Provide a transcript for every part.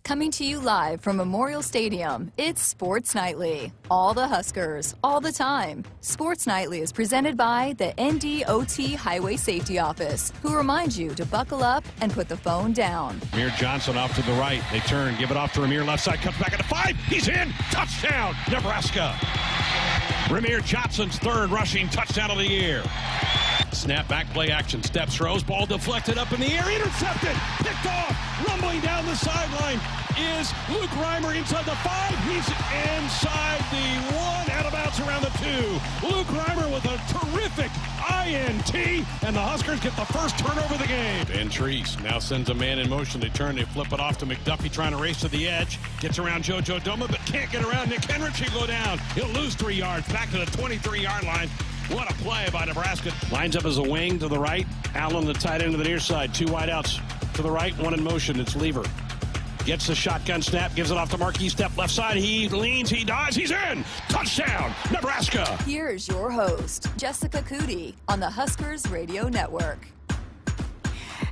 Coming to you live from Memorial Stadium, it's Sports Nightly. All the Huskers, all the time. Sports Nightly is presented by the NDOT Highway Safety Office, who reminds you to buckle up and put the phone down. Ramir Johnson off to the right. They turn, give it off to Ramir, left side, comes back at the 5. He's in! Touchdown, Nebraska! Ramir Johnson's third rushing touchdown of the year. Snap back, play action, steps, throws, ball deflected up in the air, intercepted, picked off, rumbling down the sideline is Luke Reimer inside the 5. He's inside the 1, out of bounds around the 2. Luke Reimer with a terrific INT, and the Huskers get the first turnover of the game. And Treese now sends a man in motion. They turn, they flip it off to McDuffie, trying to race to the edge. Gets around JoJo Doma, but can't get around Nick Henrich. He'll go down. He'll lose 3 yards, back to the 23-yard line. What a play by Nebraska. Lines up as a wing to the right. Allen, the tight end to the near side. 2 wideouts to the right, 1 in motion. It's Lever. Gets the shotgun snap, gives it off to Marquis Step, left side. He leans, he dives, he's in. Touchdown, Nebraska. Here's your host, Jessica Coody, on the Huskers Radio Network.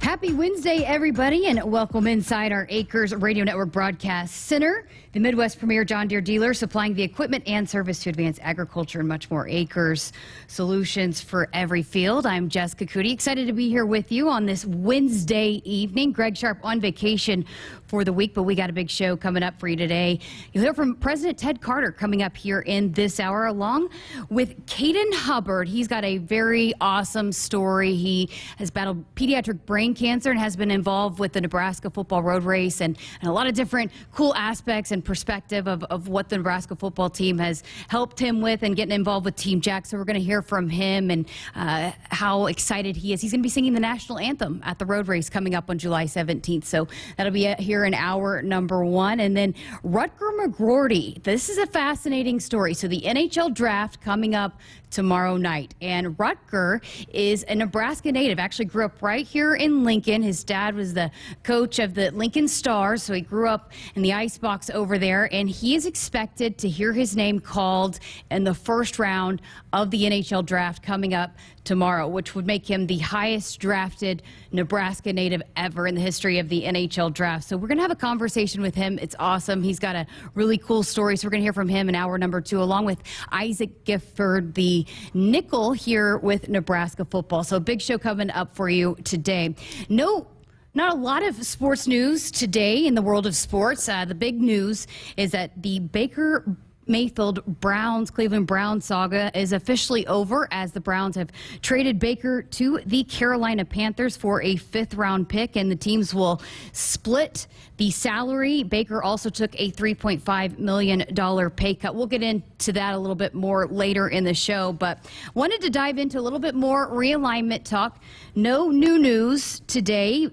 Happy Wednesday, everybody, and welcome inside our Acres Radio Network Broadcast Center, the Midwest premier John Deere dealer supplying the equipment and service to advance agriculture and much more. Acres, solutions for every field. I'm Jessica Coody, excited to be here with you on this Wednesday evening. Greg Sharpe on vacation for the week, but we got a big show coming up for you today. You'll hear from President Ted Carter coming up here in this hour, along with Caden Hubbard. He's got a very awesome story. He has battled pediatric brain cancer and has been involved with the Nebraska football road race and a lot of different cool aspects and perspective of what the Nebraska football team has helped him with and getting involved with Team Jack. So we're going to hear from him and how excited he is. He's going to be singing the national anthem at the road race coming up on July 17th. So that'll be here in hour number 1. And then Rutger McGroarty. This is a fascinating story. So the NHL draft coming up tomorrow night. And Rutger is a Nebraska native, actually grew up right here in Lincoln. His dad was the coach of the Lincoln Stars, so he grew up in the icebox over there, and he is expected to hear his name called in the first round of the NHL draft coming up tomorrow, which would make him the highest drafted Nebraska native ever in the history of the NHL draft. So we're going to have a conversation with him. It's awesome. He's got a really cool story. So we're going to hear from him in hour number 2, along with Isaac Gifford, the nickel here with Nebraska football. So a big show coming up for you today. Not a lot of sports news today in the world of sports. The big news is that the Baker Mayfield Cleveland Browns saga is officially over, as the Browns have traded Baker to the Carolina Panthers for a 5th-round pick, and the teams will split the salary. Baker also took a $3.5 million pay cut. We'll get into that a little bit more later in the show, but wanted to dive into a little bit more realignment talk. No new news today,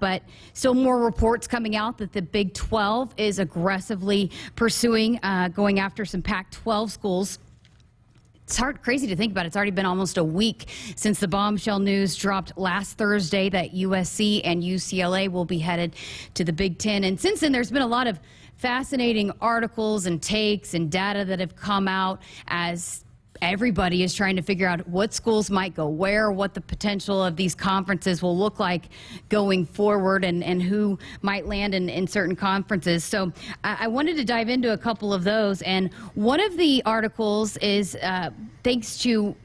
but still more reports coming out that the Big 12 is aggressively pursuing going after some Pac-12 schools. It's crazy to think about. It's already been almost a week since the bombshell news dropped last Thursday that USC and UCLA will be headed to the Big Ten. And since then, there's been a lot of fascinating articles and takes and data that have come out as everybody is trying to figure out what schools might go where, what the potential of these conferences will look like going forward, and who might land in certain conferences. So I wanted to dive into a couple of those. And one of the articles is thanks to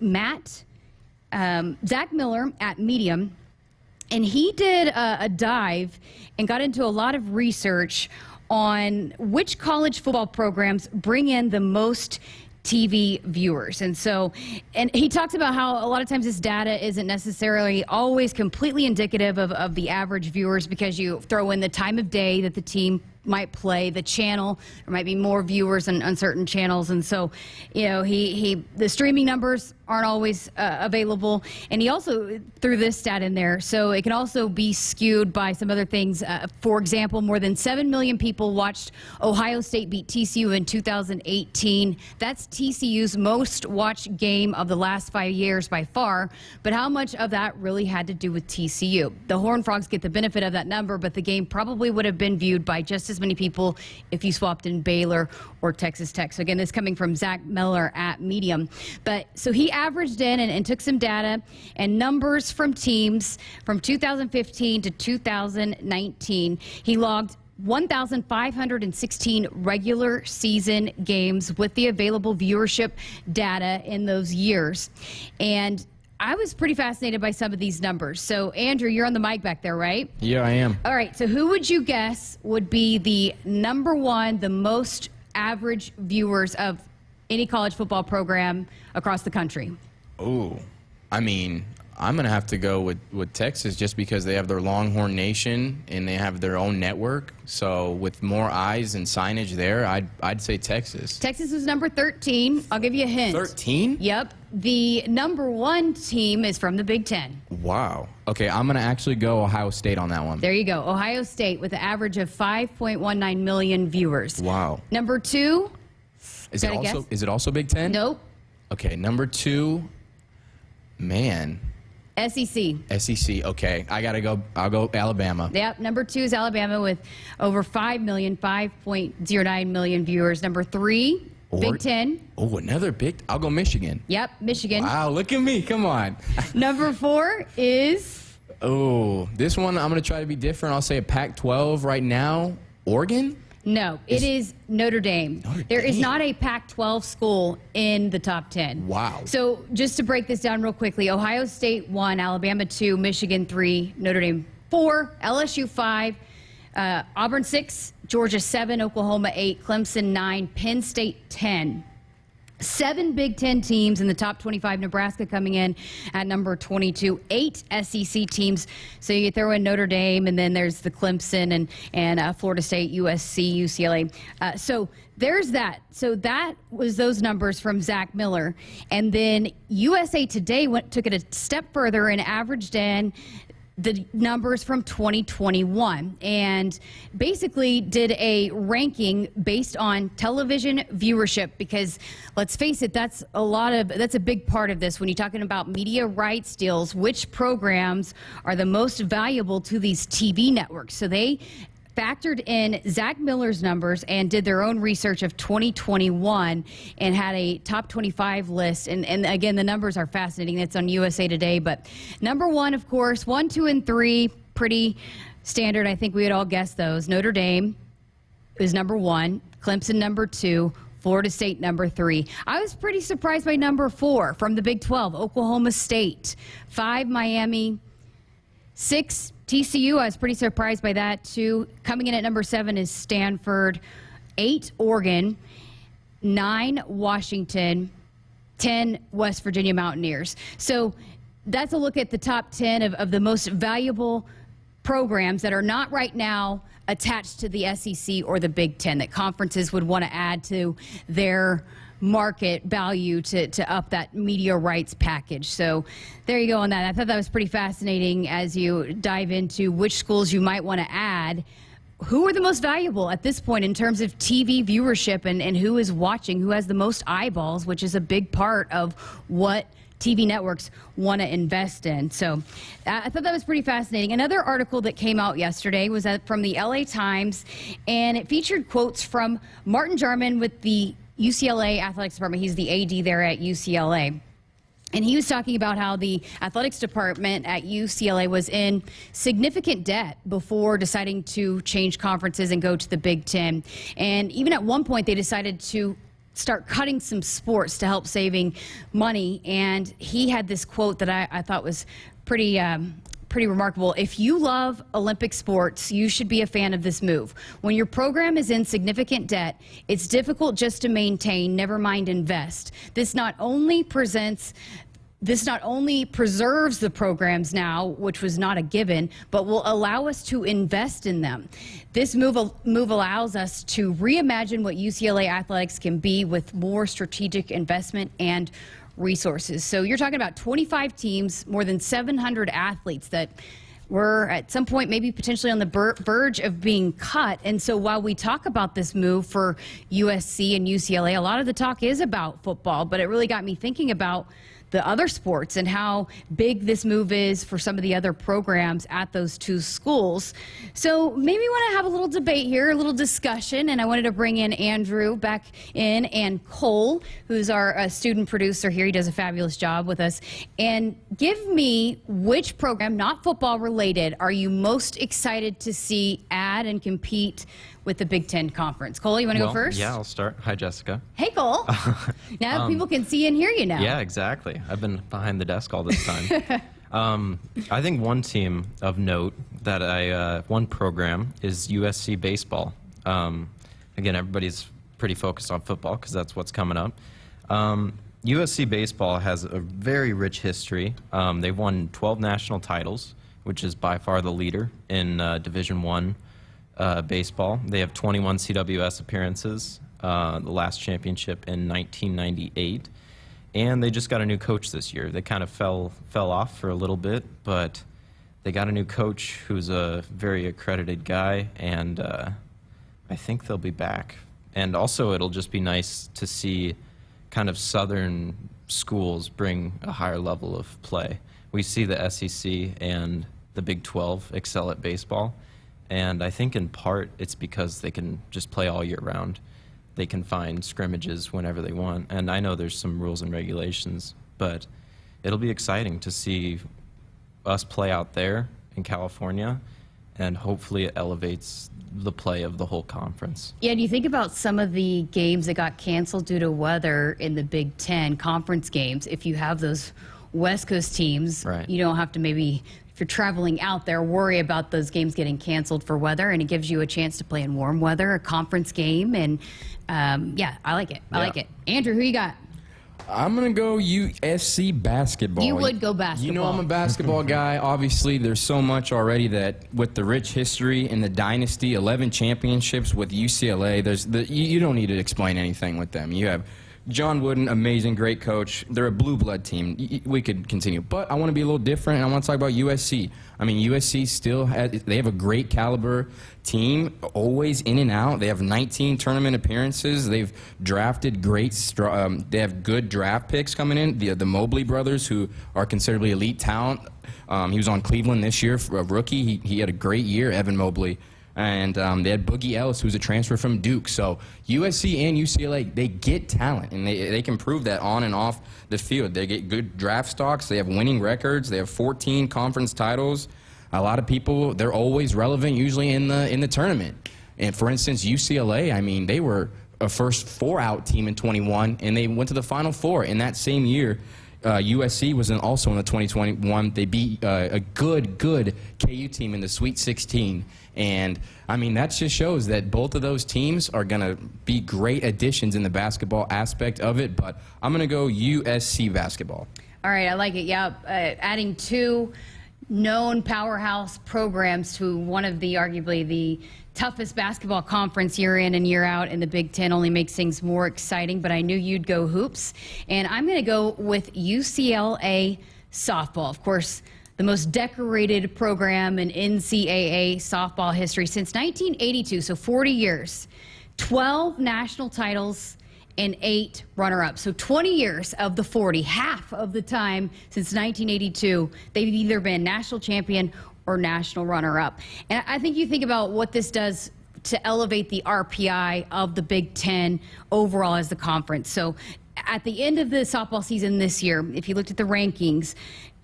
Zach Miller at Medium. And he did a dive and got into a lot of research on which college football programs bring in the most TV viewers. And he talks about how a lot of times this data isn't necessarily always completely indicative of the average viewers, because you throw in the time of day that the team might play, the channel. There might be more viewers on certain channels, and so the streaming numbers aren't always available. And he also threw this stat in there, so it can also be skewed by some other things. For example, more than 7 million people watched Ohio State beat TCU in 2018. That's TCU's most watched game of the last 5 years by far. But how much of that really had to do with TCU? The Horned Frogs get the benefit of that number, but the game probably would have been viewed by just as many people if you swapped in Baylor or Texas Tech. So again, this coming from Zach Miller at Medium. But so he averaged in and took some data and numbers from teams from 2015 to 2019. He logged 1,516 regular season games with the available viewership data in those years. And I was pretty fascinated by some of these numbers. So, Andrew, you're on the mic back there, right? Yeah, I am. All right. So who would you guess would be the number one, the most average viewers of any college football program across the country? Oh, I mean, I'm going to have to go with Texas just because they have their Longhorn Nation and they have their own network. So with more eyes and signage there, I'd say Texas. Texas was number 13. I'll give you a hint. 13? Yep. The number one team is from the Big Ten. Wow. Okay, I'm going to actually go Ohio State on that one. There you go. Ohio State with an average of 5.19 million viewers. Wow. Number two. Is it also Big Ten? Nope. Okay, number two, man. SEC. SEC, okay. I'll go Alabama. Yep, number two is Alabama with over 5.09 million viewers. Number three, Big Ten. Oh, I'll go Michigan. Yep, Michigan. Wow, look at me, come on. Number four is? Oh, this one I'm going to try to be different. I'll say a Pac-12 right now. Oregon? No, it is Notre Dame. There is not a Pac-12 school in the top 10. Wow. So just to break this down real quickly, Ohio State 1, Alabama 2, Michigan 3, Notre Dame 4, LSU 5, Auburn 6, Georgia 7, Oklahoma 8, Clemson 9, Penn State 10. 7 Big Ten teams in the top 25, Nebraska coming in at number 22, 8 SEC teams. So you throw in Notre Dame, and then there's the Clemson and Florida State, USC, UCLA. So there's that. So that was those numbers from Zach Miller. And then USA Today took it a step further and averaged in the numbers from 2021 and basically did a ranking based on television viewership, because let's face it, that's a big part of this when you're talking about media rights deals. Which programs are the most valuable to these TV networks? So they factored in Zach Miller's numbers and did their own research of 2021 and had a top 25 list. And again, the numbers are fascinating. It's on USA Today. But number one, of course, 1, 2, and 3, pretty standard. I think we would all guess those. Notre Dame is number 1, Clemson number 2, Florida State number 3. I was pretty surprised by number 4 from the Big 12, Oklahoma State, 5, Miami, 6, TCU. I was pretty surprised by that too. Coming in at number 7 is Stanford, 8, Oregon, 9, Washington, 10, West Virginia Mountaineers. So that's a look at the top 10 of the most valuable programs that are not right now attached to the SEC or the Big Ten, that conferences would want to add to their market value to up that media rights package. So there you go on that. I thought that was pretty fascinating as you dive into which schools you might want to add. Who are the most valuable at this point in terms of TV viewership and who is watching, who has the most eyeballs, which is a big part of what TV networks want to invest in. So I thought that was pretty fascinating. Another article that came out yesterday was from the LA Times, and it featured quotes from Martin Jarman with the UCLA Athletics Department. He's the AD there at UCLA. And he was talking about how the athletics department at UCLA was in significant debt before deciding to change conferences and go to the Big Ten. And even at one point, they decided to start cutting some sports to help saving money. And he had this quote that I thought was pretty remarkable. If you love Olympic sports, you should be a fan of this move. When your program is in significant debt, it's difficult just to maintain, never mind invest. This not only preserves the programs now, which was not a given, but will allow us to invest in them. This move allows us to reimagine what UCLA athletics can be with more strategic investment and resources. So you're talking about 25 teams, more than 700 athletes that were at some point maybe potentially on the verge of being cut. And so while we talk about this move for USC and UCLA, a lot of the talk is about football, but it really got me thinking about the other sports and how big this move is for some of the other programs at those two schools. So maybe we want to have a little debate here, a little discussion, and I wanted to bring in Andrew back in and Cole, who's our student producer here. He does a fabulous job with us. And give me which program, not football related, are you most excited to see add and compete with the Big Ten Conference? Cole, you want to go first? Yeah, I'll start. Hi, Jessica. Hey, Cole. Now people can see and hear you now. Yeah, exactly. I've been behind the desk all this time. I think one team of note that one program is USC baseball. Again, everybody's pretty focused on football because that's what's coming up. USC baseball has a very rich history. They've won 12 national titles, which is by far the leader in Division I baseball. They have 21 CWS appearances, the last championship in 1998. And they just got a new coach this year. They kind of fell off for a little bit, but they got a new coach who's a very accredited guy, and I think they'll be back. And also it'll just be nice to see kind of southern schools bring a higher level of play. We see the SEC and the Big 12 excel at baseball, and I think in part it's because they can just play all year round. They can find scrimmages whenever they want, and I know there's some rules and regulations, but it'll be exciting to see us play out there in California, and hopefully it elevates the play of the whole conference. Yeah, and you think about some of the games that got canceled due to weather in the Big Ten conference games. If you have those West Coast teams, right, you don't have to maybe, if you're traveling out there, worry about those games getting canceled for weather, and it gives you a chance to play in warm weather, a conference game, and yeah, I like it. I like it. Andrew, who you got? I'm going to go USC basketball. You would go basketball. You know I'm a basketball guy. Obviously, there's so much already that with the rich history and the dynasty, 11 championships with UCLA, you don't need to explain anything with them. You have John Wooden, amazing, great coach. They're a blue blood team. We could continue. But I want to be a little different, and I want to talk about USC. I mean, USC still they have a great caliber team, always in and out. They have 19 tournament appearances. They've drafted they have good draft picks coming in. The Mobley brothers, who are considerably elite talent. He was on Cleveland this year for a rookie. He had a great year, Evan Mobley. And they had Boogie Ellis, who's a transfer from Duke. So USC and UCLA, they get talent, and they can prove that on and off the field. They get good draft stocks. They have winning records. They have 14 conference titles. A lot of people, they're always relevant, usually in the tournament. And for instance, UCLA, I mean, they were a first four-out team in 21, and they went to the Final Four in that same year. USC was also in the 2021. They beat a good KU team in the Sweet 16. And, I mean, that just shows that both of those teams are going to be great additions in the basketball aspect of it. But I'm going to go USC basketball. All right, I like it. Yeah, adding two known powerhouse programs to one of the arguably the toughest basketball conference year in and year out in the Big Ten only makes things more exciting, but I knew you'd go hoops. And I'm going to go with UCLA softball. Of course, the most decorated program in NCAA softball history since 1982, so 40 years. 12 national titles and 8 runner-ups. So 20 years of the 40, half of the time since 1982, they've either been national champion or national runner-up. And I think you think about what this does to elevate the RPI of the Big Ten overall as the conference. So at the end of the softball season this year, if you looked at the rankings,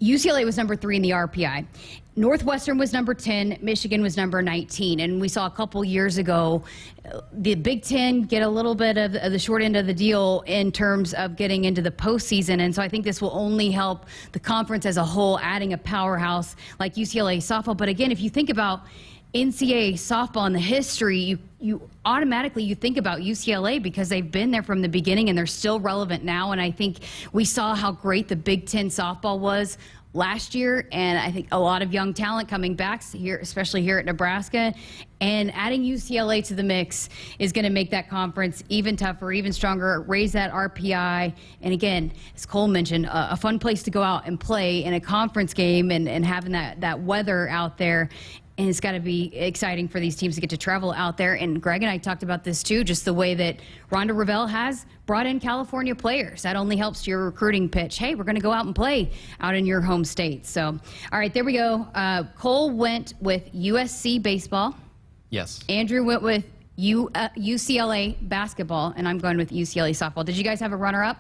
UCLA was number 3 in the RPI. Northwestern was number 10. Michigan was number 19. And we saw a couple years ago the Big Ten get a little bit of the short end of the deal in terms of getting into the postseason. And so I think this will only help the conference as a whole, adding a powerhouse like UCLA softball. But again, if you think about NCAA softball in the history, you automatically think about UCLA because they've been there from the beginning and they're still relevant now. And I think we saw how great the Big Ten softball was last year, and I think a lot of young talent coming back here, especially here at Nebraska, and adding UCLA to the mix is going to make that conference even tougher, even stronger, raise that RPI, and again, as Cole mentioned, a fun place to go out and play in a conference game and having that weather out there. And it's got to be exciting for these teams to get to travel out there. And Greg and I talked about this too, just the way that Rhonda Revelle has brought in California players. That only helps your recruiting pitch. Hey, we're going to go out and play out in your home state. So, all right, there we go. Cole went with USC baseball. Yes. Andrew went with UCLA basketball, and I'm going with UCLA softball. Did you guys have a runner-up?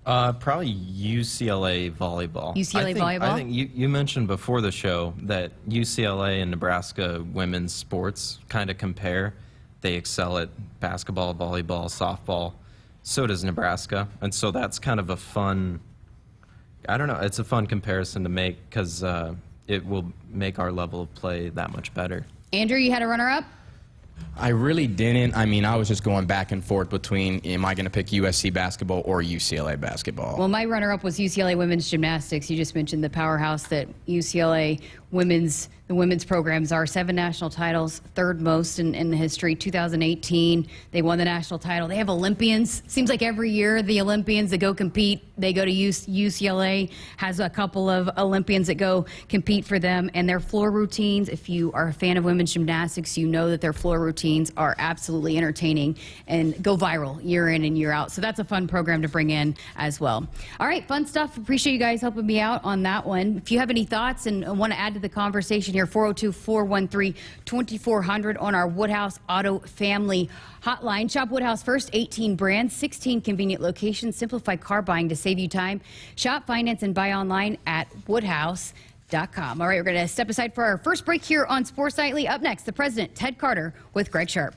Probably UCLA volleyball. Volleyball? I think you mentioned before the show that UCLA and Nebraska women's sports kind of compare. They excel at basketball, volleyball, softball. So does Nebraska. And so that's kind of a fun, I don't know, it's a fun comparison to make because it will make our level of play that much better. Andrew, you had a runner-up? I really didn't. I mean, I was just going back and forth between, am I going to pick USC basketball or UCLA basketball? Well, my runner-up was UCLA women's gymnastics. You just mentioned the powerhouse that UCLA the women's programs are. 7 national titles, third most in the history. 2018, they won the national title. They have Olympians. Seems like every year the Olympians that go compete, they go to UCLA, has a couple of Olympians that go compete for them. And their floor routines, if you are a fan of women's gymnastics, you know that their floor routines are absolutely entertaining and go viral year in and year out. So that's a fun program to bring in as well. All right, fun stuff. Appreciate you guys helping me out on that one. If you have any thoughts and want to add to the conversation here, 402-413-2400 on our Woodhouse Auto Family Hotline. Shop Woodhouse first, 18 brands, 16 convenient locations. Simplify car buying to save you time. Shop, finance, and buy online at woodhouse.com. All right, we're going to step aside for our first break here on Sports Nightly. Up next, the president, Ted Carter, with Greg Sharpe.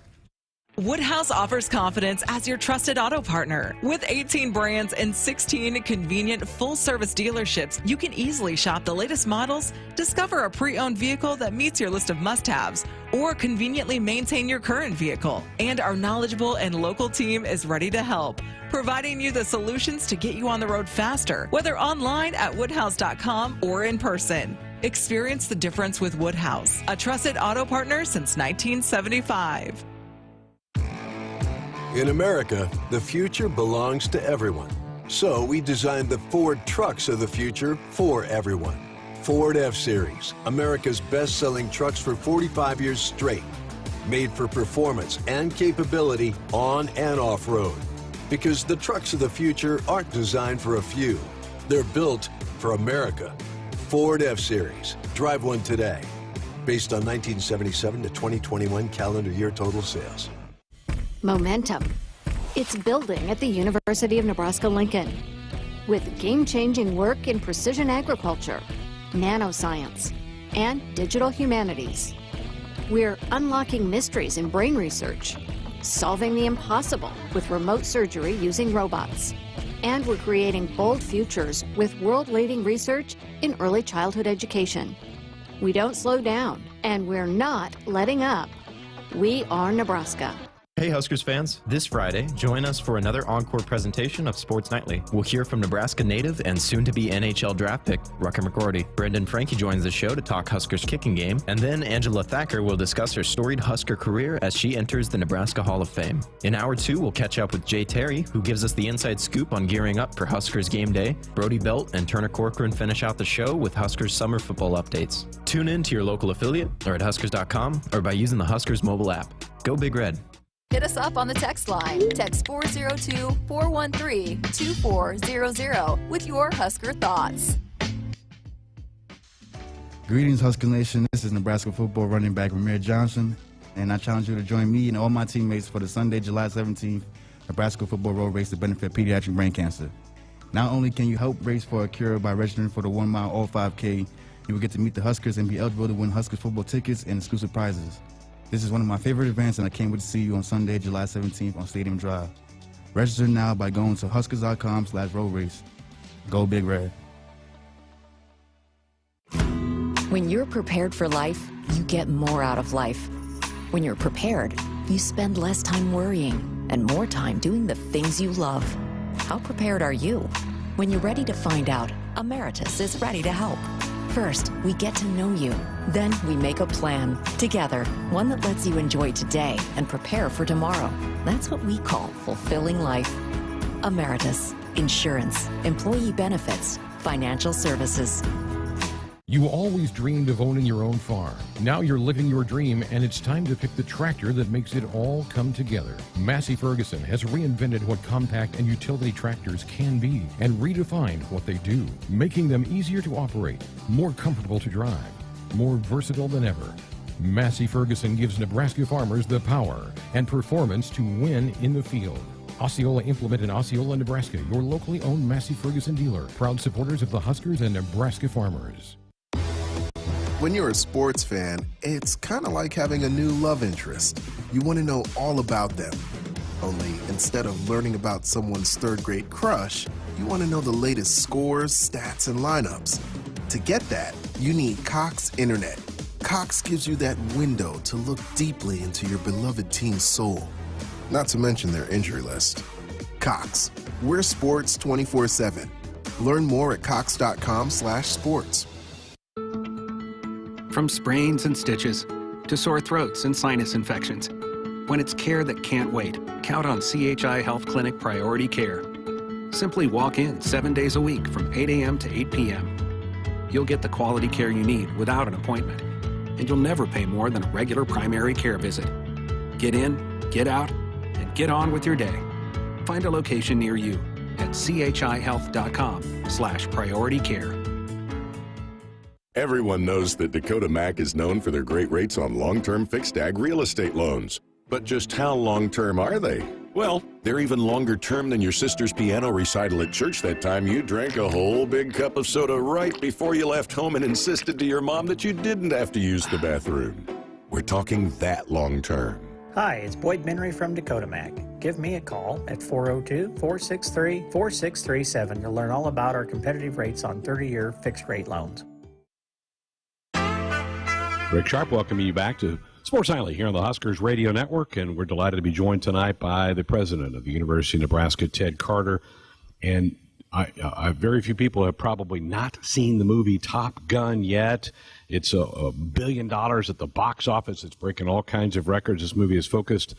Woodhouse offers confidence as your trusted auto partner. With 18 brands and 16 convenient full-service dealerships, you can easily shop the latest models, discover a pre-owned vehicle that meets your list of must-haves, or conveniently maintain your current vehicle. And our knowledgeable and local team is ready to help, providing you the solutions to get you on the road faster, whether online at woodhouse.com or in person. Experience the difference with Woodhouse, a trusted auto partner since 1975. In America, the future belongs to everyone. So we designed the Ford trucks of the future for everyone. Ford F-Series, America's best-selling trucks for 45 years straight. Made for performance and capability on and off-road. Because the trucks of the future aren't designed for a few. They're built for America. Ford F-Series. Drive one today. Based on 1977 to 2021 calendar year total sales. Momentum. It's building at the University of Nebraska-Lincoln with game-changing work in precision agriculture, nanoscience, and digital humanities. We're unlocking mysteries in brain research, solving the impossible with remote surgery using robots, and we're creating bold futures with world-leading research in early childhood education. We don't slow down, and we're not letting up. We are Nebraska. Hey Huskers fans, this Friday, join us for another encore presentation of Sports Nightly. We'll hear from Nebraska native and soon-to-be NHL draft pick, Rucker McGorty. Brendan Frankie joins the show to talk Huskers kicking game, and then Angela Thacker will discuss her storied Husker career as she enters the Nebraska Hall of Fame. In Hour 2, we'll catch up with Jay Terry, who gives us the inside scoop on gearing up for Huskers game day. Brody Belt and Turner Corcoran finish out the show with Huskers summer football updates. Tune in to your local affiliate or at huskers.com or by using the Huskers mobile app. Go Big Red. Hit us up on the text line. Text 402-413-2400 with your Husker thoughts. Greetings, Husker Nation. This is Nebraska football running back Ramir Johnson, and I challenge you to join me and all my teammates for the Sunday, July 17th Nebraska football road race to benefit pediatric brain cancer. Not only can you help race for a cure by registering for the 1 mile all 5K, you will get to meet the Huskers and be eligible to win Huskers football tickets and exclusive prizes. This is one of my favorite events, and I can't wait to see you on Sunday, July 17th on Stadium Drive. Register now by going to huskers.com/road race. Go Big Red. When you're prepared for life, you get more out of life. When you're prepared, you spend less time worrying and more time doing the things you love. How prepared are you? When you're ready to find out, Emeritus is ready to help. First, we get to know you. Then we make a plan together, one that lets you enjoy today and prepare for tomorrow. That's what we call fulfilling life. Emeritus, insurance, employee benefits, financial services. You always dreamed of owning your own farm. Now you're living your dream, and it's time to pick the tractor that makes it all come together. Massey Ferguson has reinvented what compact and utility tractors can be and redefined what they do, making them easier to operate, more comfortable to drive, more versatile than ever. Massey Ferguson gives Nebraska farmers the power and performance to win in the field. Osceola Implement in Osceola, Nebraska, your locally owned Massey Ferguson dealer, proud supporters of the Huskers and Nebraska farmers. When you're a sports fan, it's kind of like having a new love interest. You want to know all about them. Only instead of learning about someone's third-grade crush, you want to know the latest scores, stats, and lineups. To get that, you need Cox Internet. Cox gives you that window to look deeply into your beloved team's soul. Not to mention their injury list. Cox, we're sports 24/7. Learn more at cox.com/sports. From sprains and stitches to sore throats and sinus infections. When it's care that can't wait, count on CHI Health Clinic Priority Care. Simply walk in 7 days a week from 8 a.m. to 8 p.m. You'll get the quality care you need without an appointment, and you'll never pay more than a regular primary care visit. Get in, get out, and get on with your day. Find a location near you at chihealth.com/priority care. Everyone knows that Dakota Mac is known for their great rates on long-term fixed ag real estate loans. But just how long-term are they? Well, they're even longer term than your sister's piano recital at church that time you drank a whole big cup of soda right before you left home and insisted to your mom that you didn't have to use the bathroom. We're talking that long-term. Hi, it's Boyd Minry from Dakota Mac. Give me a call at 402-463-4637 to learn all about our competitive rates on 30-year fixed-rate loans. Greg Sharpe welcoming you back to Sports Nightly here on the Huskers Radio Network, and we're delighted to be joined tonight by the president of the University of Nebraska, Ted Carter. And very few people have probably not seen the movie Top Gun yet. It's $1 billion at the box office. It's breaking all kinds of records. This movie is focused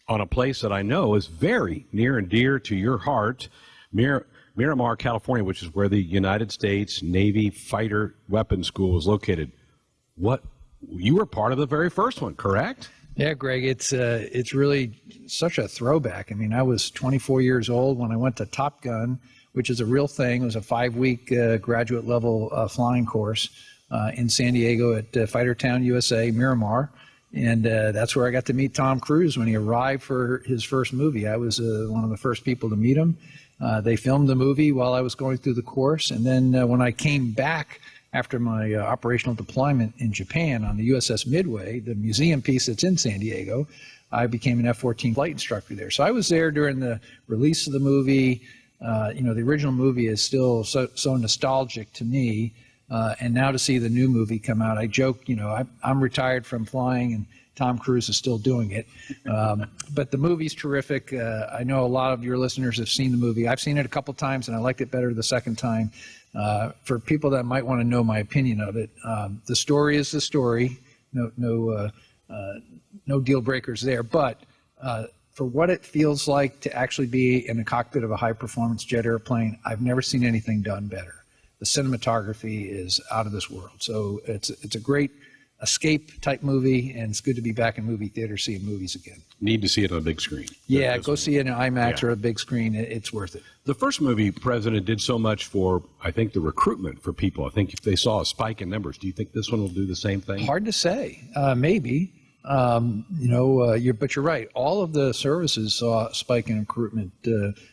on a place that I know is very near and dear to your heart, Miramar, California, which is where the United States Navy Fighter Weapons School is located. You were part of the very first one, correct? Yeah, Greg, it's really such a throwback. I mean, I was 24 years old when I went to Top Gun, which is a real thing. It was a 5-week graduate level flying course in San Diego at Fightertown, USA, Miramar. And that's where I got to meet Tom Cruise when he arrived for his first movie. I was one of the first people to meet him. They filmed the movie while I was going through the course. And then when I came back after my operational deployment in Japan on the USS Midway, the museum piece that's in San Diego, I became an F-14 flight instructor there. So I was there during the release of the movie. The original movie is still so nostalgic to me. And now to see the new movie come out, I joke, I'm retired from flying and Tom Cruise is still doing it. But the movie's terrific. I know a lot of your listeners have seen the movie. I've seen it a couple times and I liked it better the second time. For people that might want to know my opinion of it, the story is the story. No deal breakers there. But for what it feels like to actually be in the cockpit of a high-performance jet airplane, I've never seen anything done better. The cinematography is out of this world. So it's a great escape type movie, and it's good to be back in movie theater seeing movies again. Need to see it on a big screen. Yeah, go see it in IMAX or a big screen. It's worth it. The first movie, President, did so much for, I think, the recruitment for people. I think if they saw a spike in numbers, do you think this one will do the same thing? Hard to say. Maybe. But you're right. All of the services saw a spike in recruitment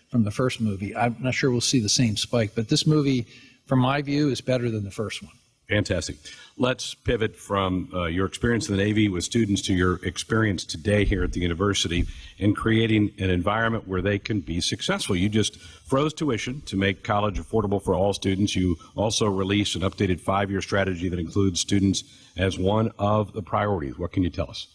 from the first movie. I'm not sure we'll see the same spike, but this movie, from my view, is better than the first one. Fantastic. Let's pivot from your experience in the Navy with students to your experience today here at the university in creating an environment where they can be successful. You just froze tuition to make college affordable for all students. You also released an updated 5-year strategy that includes students as one of the priorities. What can you tell us?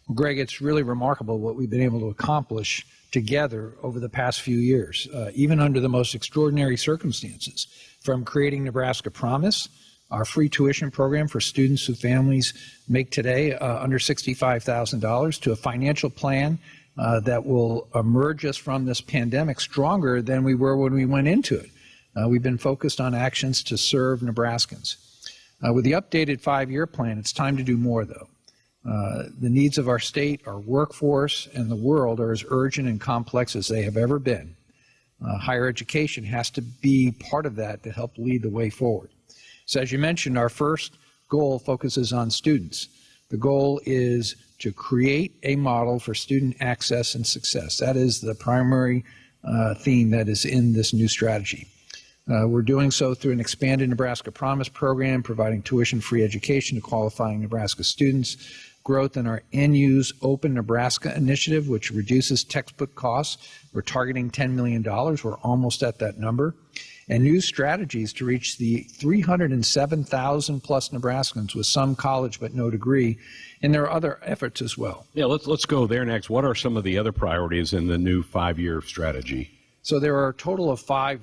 Well, Greg, it's really remarkable what we've been able to accomplish together over the past few years, even under the most extraordinary circumstances, from creating Nebraska Promise, our free tuition program for students whose families make today under $65,000, to a financial plan that will emerge us from this pandemic stronger than we were when we went into it. We've been focused on actions to serve Nebraskans. With the updated 5-year plan, it's time to do more, though. The needs of our state, our workforce, and the world are as urgent and complex as they have ever been. Higher education has to be part of that to help lead the way forward. So as you mentioned, our first goal focuses on students. The goal is to create a model for student access and success. That is the primary theme that is in this new strategy. We're doing so through an expanded Nebraska Promise program, providing tuition-free education to qualifying Nebraska students, growth in our NU's Open Nebraska initiative, which reduces textbook costs. We're targeting $10 million. We're almost at that number. And new strategies to reach the 307,000 plus Nebraskans with some college but no degree. And there are other efforts as well. Yeah, let's go there next. What are some of the other priorities in the new 5-year strategy? So there are a total of 5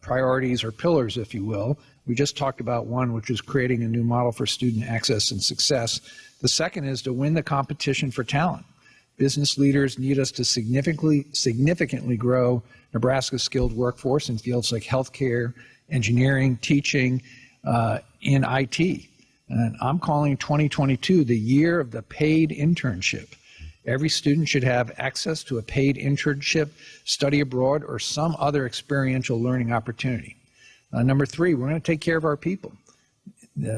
priorities or pillars, if you will. We just talked about one, which is creating a new model for student access and success. The second is to win the competition for talent. Business leaders need us to significantly grow Nebraska's skilled workforce in fields like healthcare, engineering, teaching, and IT. And I'm calling 2022 the year of the paid internship. Every student should have access to a paid internship, study abroad, or some other experiential learning opportunity. Number 3, we're going to take care of our people.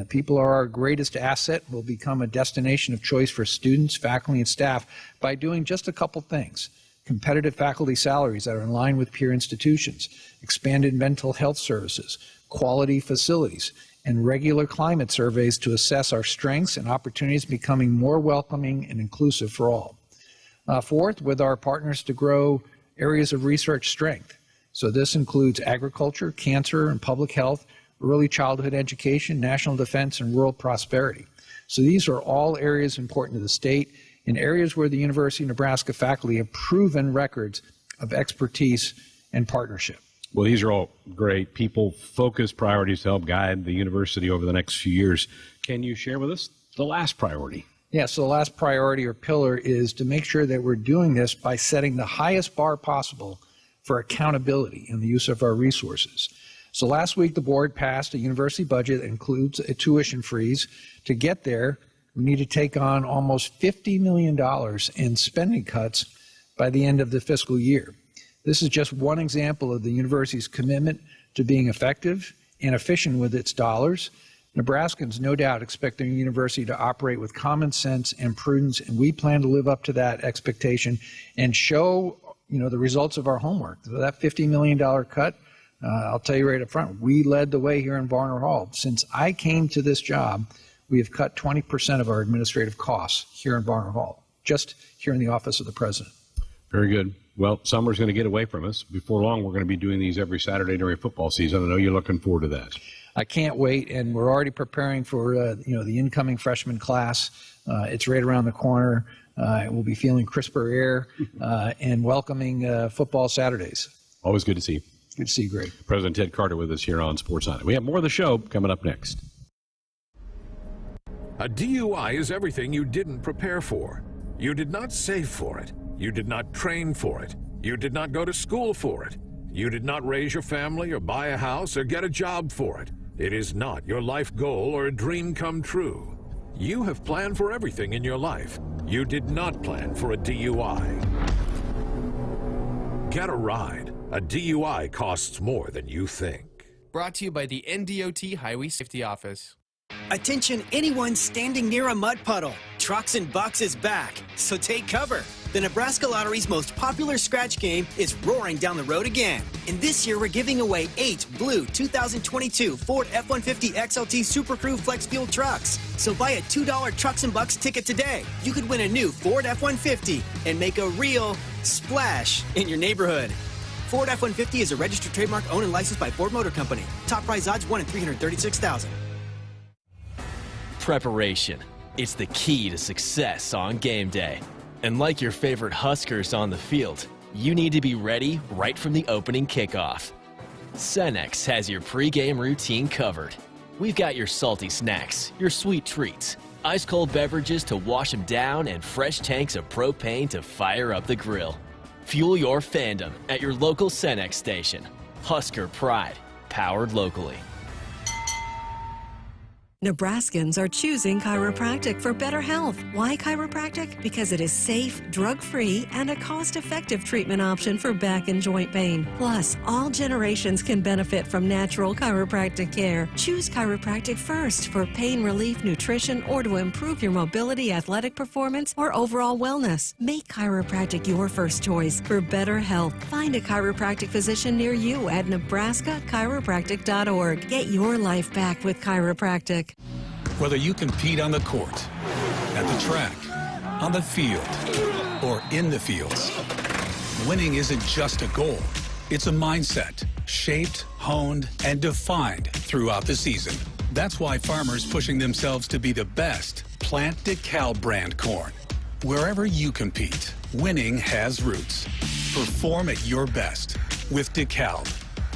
People are our greatest asset. We'll become a destination of choice for students, faculty, and staff by doing just a couple things. Competitive faculty salaries that are in line with peer institutions, expanded mental health services, quality facilities, and regular climate surveys to assess our strengths and opportunities, becoming more welcoming and inclusive for all. Fourth, with our partners to grow areas of research strength. So this includes agriculture, cancer and public health, early childhood education, national defense, and rural prosperity. So these are all areas important to the state, in areas where the University of Nebraska faculty have proven records of expertise and partnership. Well, these are all great people-focused priorities to help guide the university over the next few years. Can you share with us the last priority? Yeah, so the last priority or pillar is to make sure that we're doing this by setting the highest bar possible for accountability in the use of our resources. So last week, the board passed a university budget that includes a tuition freeze. To get there, we need to take on almost $50 million in spending cuts by the end of the fiscal year. This is just one example of the university's commitment to being effective and efficient with its dollars. Nebraskans no doubt expect their university to operate with common sense and prudence, and we plan to live up to that expectation and show, the results of our homework. So that $50 million cut, I'll tell you right up front, we led the way here in Varner Hall. Since I came to this job, we have cut 20% of our administrative costs here in Varner Hall, just here in the office of the president. Very good. Well, summer's going to get away from us. Before long, we're going to be doing these every Saturday during football season. I know you're looking forward to that. I can't wait, and we're already preparing for the incoming freshman class. It's right around the corner. We'll be feeling crisper air and welcoming football Saturdays. Always good to see you. Good to see you, Greg. President Ted Carter with us here on Sports Night. We have more of the show coming up next. A DUI is everything you didn't prepare for. You did not save for it. You did not train for it. You did not go to school for it. You did not raise your family or buy a house or get a job for it. It is not your life goal or a dream come true. You have planned for everything in your life. You did not plan for a DUI. Get a ride. A DUI costs more than you think. Brought to you by the NDOT Highway Safety Office. Attention anyone standing near a mud puddle. Trucks and Bucks is back, so take cover. The Nebraska Lottery's most popular scratch game is roaring down the road again. And this year we're giving away 8 blue 2022 Ford F-150 XLT Super Crew Flex Fuel trucks. So buy a $2 Trucks and Bucks ticket today. You could win a new Ford F-150 and make a real splash in your neighborhood. Ford F-150 is a registered trademark owned and licensed by Ford Motor Company. Top prize odds 1 in 336,000. Preparation. It's the key to success on game day. And like your favorite Huskers on the field, you need to be ready right from the opening kickoff. Cenex has your pregame routine covered. We've got your salty snacks, your sweet treats, ice-cold beverages to wash them down, and fresh tanks of propane to fire up the grill. Fuel your fandom at your local Cenex station. Husker Pride, powered locally. Nebraskans are choosing chiropractic for better health. Why chiropractic? Because it is safe, drug-free, and a cost-effective treatment option for back and joint pain. Plus, all generations can benefit from natural chiropractic care. Choose chiropractic first for pain relief, nutrition, or to improve your mobility, athletic performance, or overall wellness. Make chiropractic your first choice for better health. Find a chiropractic physician near you at nebraska-chiropractic.org. Get your life back with chiropractic. Whether you compete on the court, at the track, on the field, or in the fields, winning isn't just a goal. It's a mindset, shaped, honed, and defined throughout the season. That's why farmers pushing themselves to be the best plant DeKalb brand corn. Wherever you compete, winning has roots. Perform at your best with DeKalb.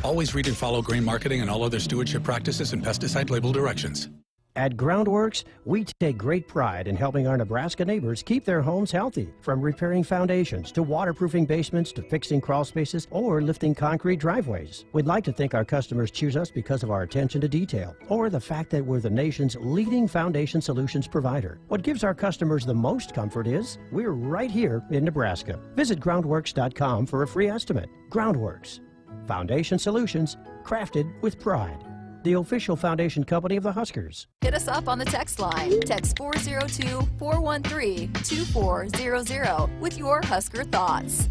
Always read and follow grain marketing and all other stewardship practices and pesticide label directions. At Groundworks, we take great pride in helping our Nebraska neighbors keep their homes healthy. From repairing foundations to waterproofing basements to fixing crawl spaces or lifting concrete driveways. We'd like to think our customers choose us because of our attention to detail or the fact that we're the nation's leading foundation solutions provider. What gives our customers the most comfort is we're right here in Nebraska. Visit groundworks.com for a free estimate. Groundworks. Foundation solutions crafted with pride. The official foundation company of the Huskers. Hit us up on the text line. Text 402-413-2400 with your Husker thoughts.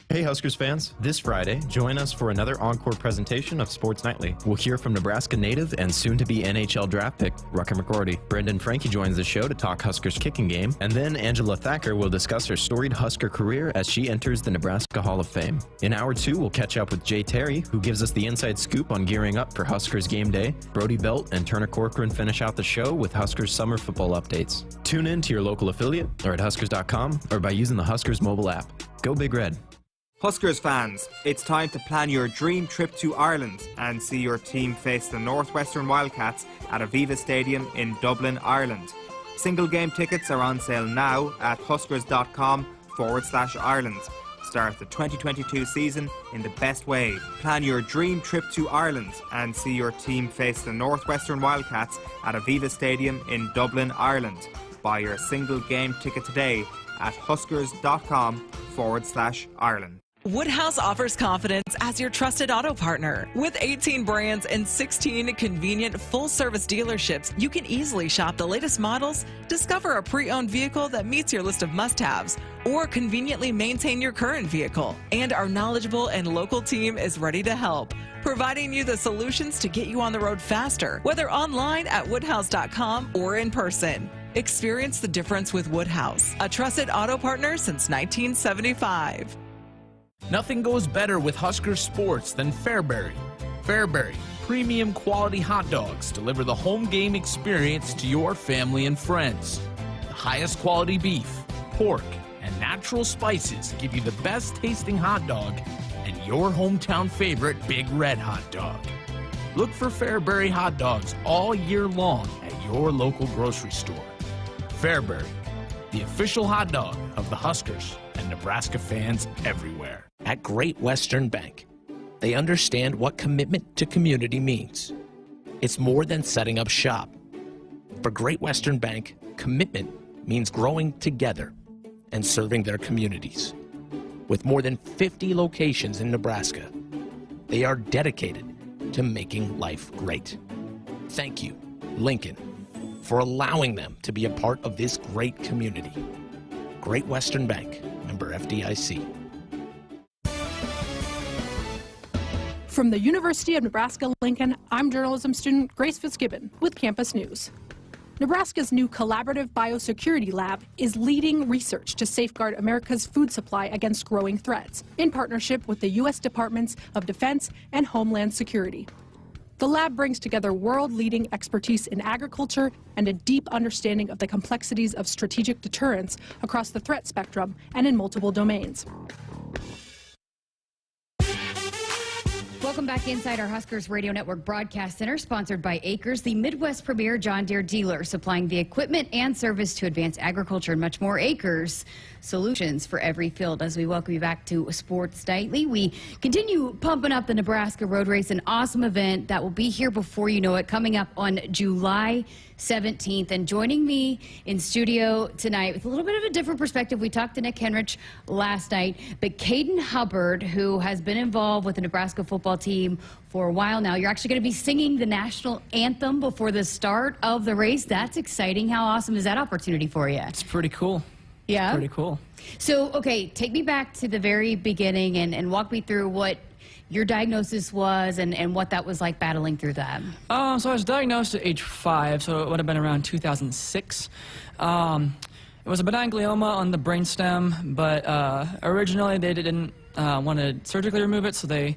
Hey Huskers fans, this Friday, join us for another encore presentation of Sports Nightly. We'll hear from Nebraska native and soon-to-be NHL draft pick, Rucker McGorty. Brendan Frankie joins the show to talk Huskers kicking game, and then Angela Thacker will discuss her storied Husker career as she enters the Nebraska Hall of Fame. In Hour 2, we'll catch up with Jay Terry, who gives us the inside scoop on gearing up for Huskers game day. Brody Belt and Turner Corcoran finish out the show with Huskers summer football updates. Tune in to your local affiliate, or at huskers.com, or by using the Huskers mobile app. Go Big Red. Huskers fans, it's time to plan your dream trip to Ireland and see your team face the Northwestern Wildcats at Aviva Stadium in Dublin, Ireland. Single game tickets are on sale now at huskers.com/Ireland. Start the 2022 season in the best way. Plan your dream trip to Ireland and see your team face the Northwestern Wildcats at Aviva Stadium in Dublin, Ireland. Buy your single game ticket today at huskers.com/Ireland. Woodhouse offers confidence as your trusted auto partner. With 18 brands and 16 convenient full-service dealerships, you can easily shop the latest models, discover a pre-owned vehicle that meets your list of must-haves, or conveniently maintain your current vehicle. And our knowledgeable and local team is ready to help, providing you the solutions to get you on the road faster, whether online at woodhouse.com or in person. Experience the difference with Woodhouse, a trusted auto partner since 1975. Nothing goes better with Husker sports than Fairbury. Fairbury, premium quality hot dogs deliver the home game experience to your family and friends. The highest quality beef, pork, and natural spices give you the best tasting hot dog and your hometown favorite Big Red hot dog. Look for Fairbury hot dogs all year long at your local grocery store. Fairbury, the official hot dog of the Huskers and Nebraska fans everywhere. At Great Western Bank, they understand what commitment to community means. It's more than setting up shop. For Great Western Bank, commitment means growing together and serving their communities. With more than 50 locations in Nebraska, they are dedicated to making life great. Thank you, Lincoln, for allowing them to be a part of this great community. Great Western Bank, member FDIC. From the University of Nebraska-Lincoln, I'm journalism student Grace Fitzgibbon with Campus News. Nebraska's new collaborative biosecurity lab is leading research to safeguard America's food supply against growing threats in partnership with the U.S. Departments of Defense and Homeland Security. The lab brings together world-leading expertise in agriculture and a deep understanding of the complexities of strategic deterrence across the threat spectrum and in multiple domains. Welcome back inside our Huskers Radio Network Broadcast Center, sponsored by Acres, the Midwest premier John Deere dealer, supplying the equipment and service to advance agriculture and much more. Acres, solutions for every field. As we welcome you back to Sports Nightly, we continue pumping up the Nebraska Road Race, an awesome event that will be here before you know it, coming up on July 17th. And joining me in studio tonight with a little bit of a different perspective, we talked to Nick Henrich last night, but Caden Hubbard, who has been involved with the Nebraska football team for a while now. You're actually going to be singing the national anthem before the start of the race. That's exciting. How awesome is that opportunity for you? It's pretty cool. Yeah? Pretty cool. So, okay, take me back to the very beginning and walk me through what your diagnosis was and what that was like battling through that. So I was diagnosed at age 5, so it would have been around 2006. It was a benign glioma on the brainstem, but originally they didn't want to surgically remove it, so they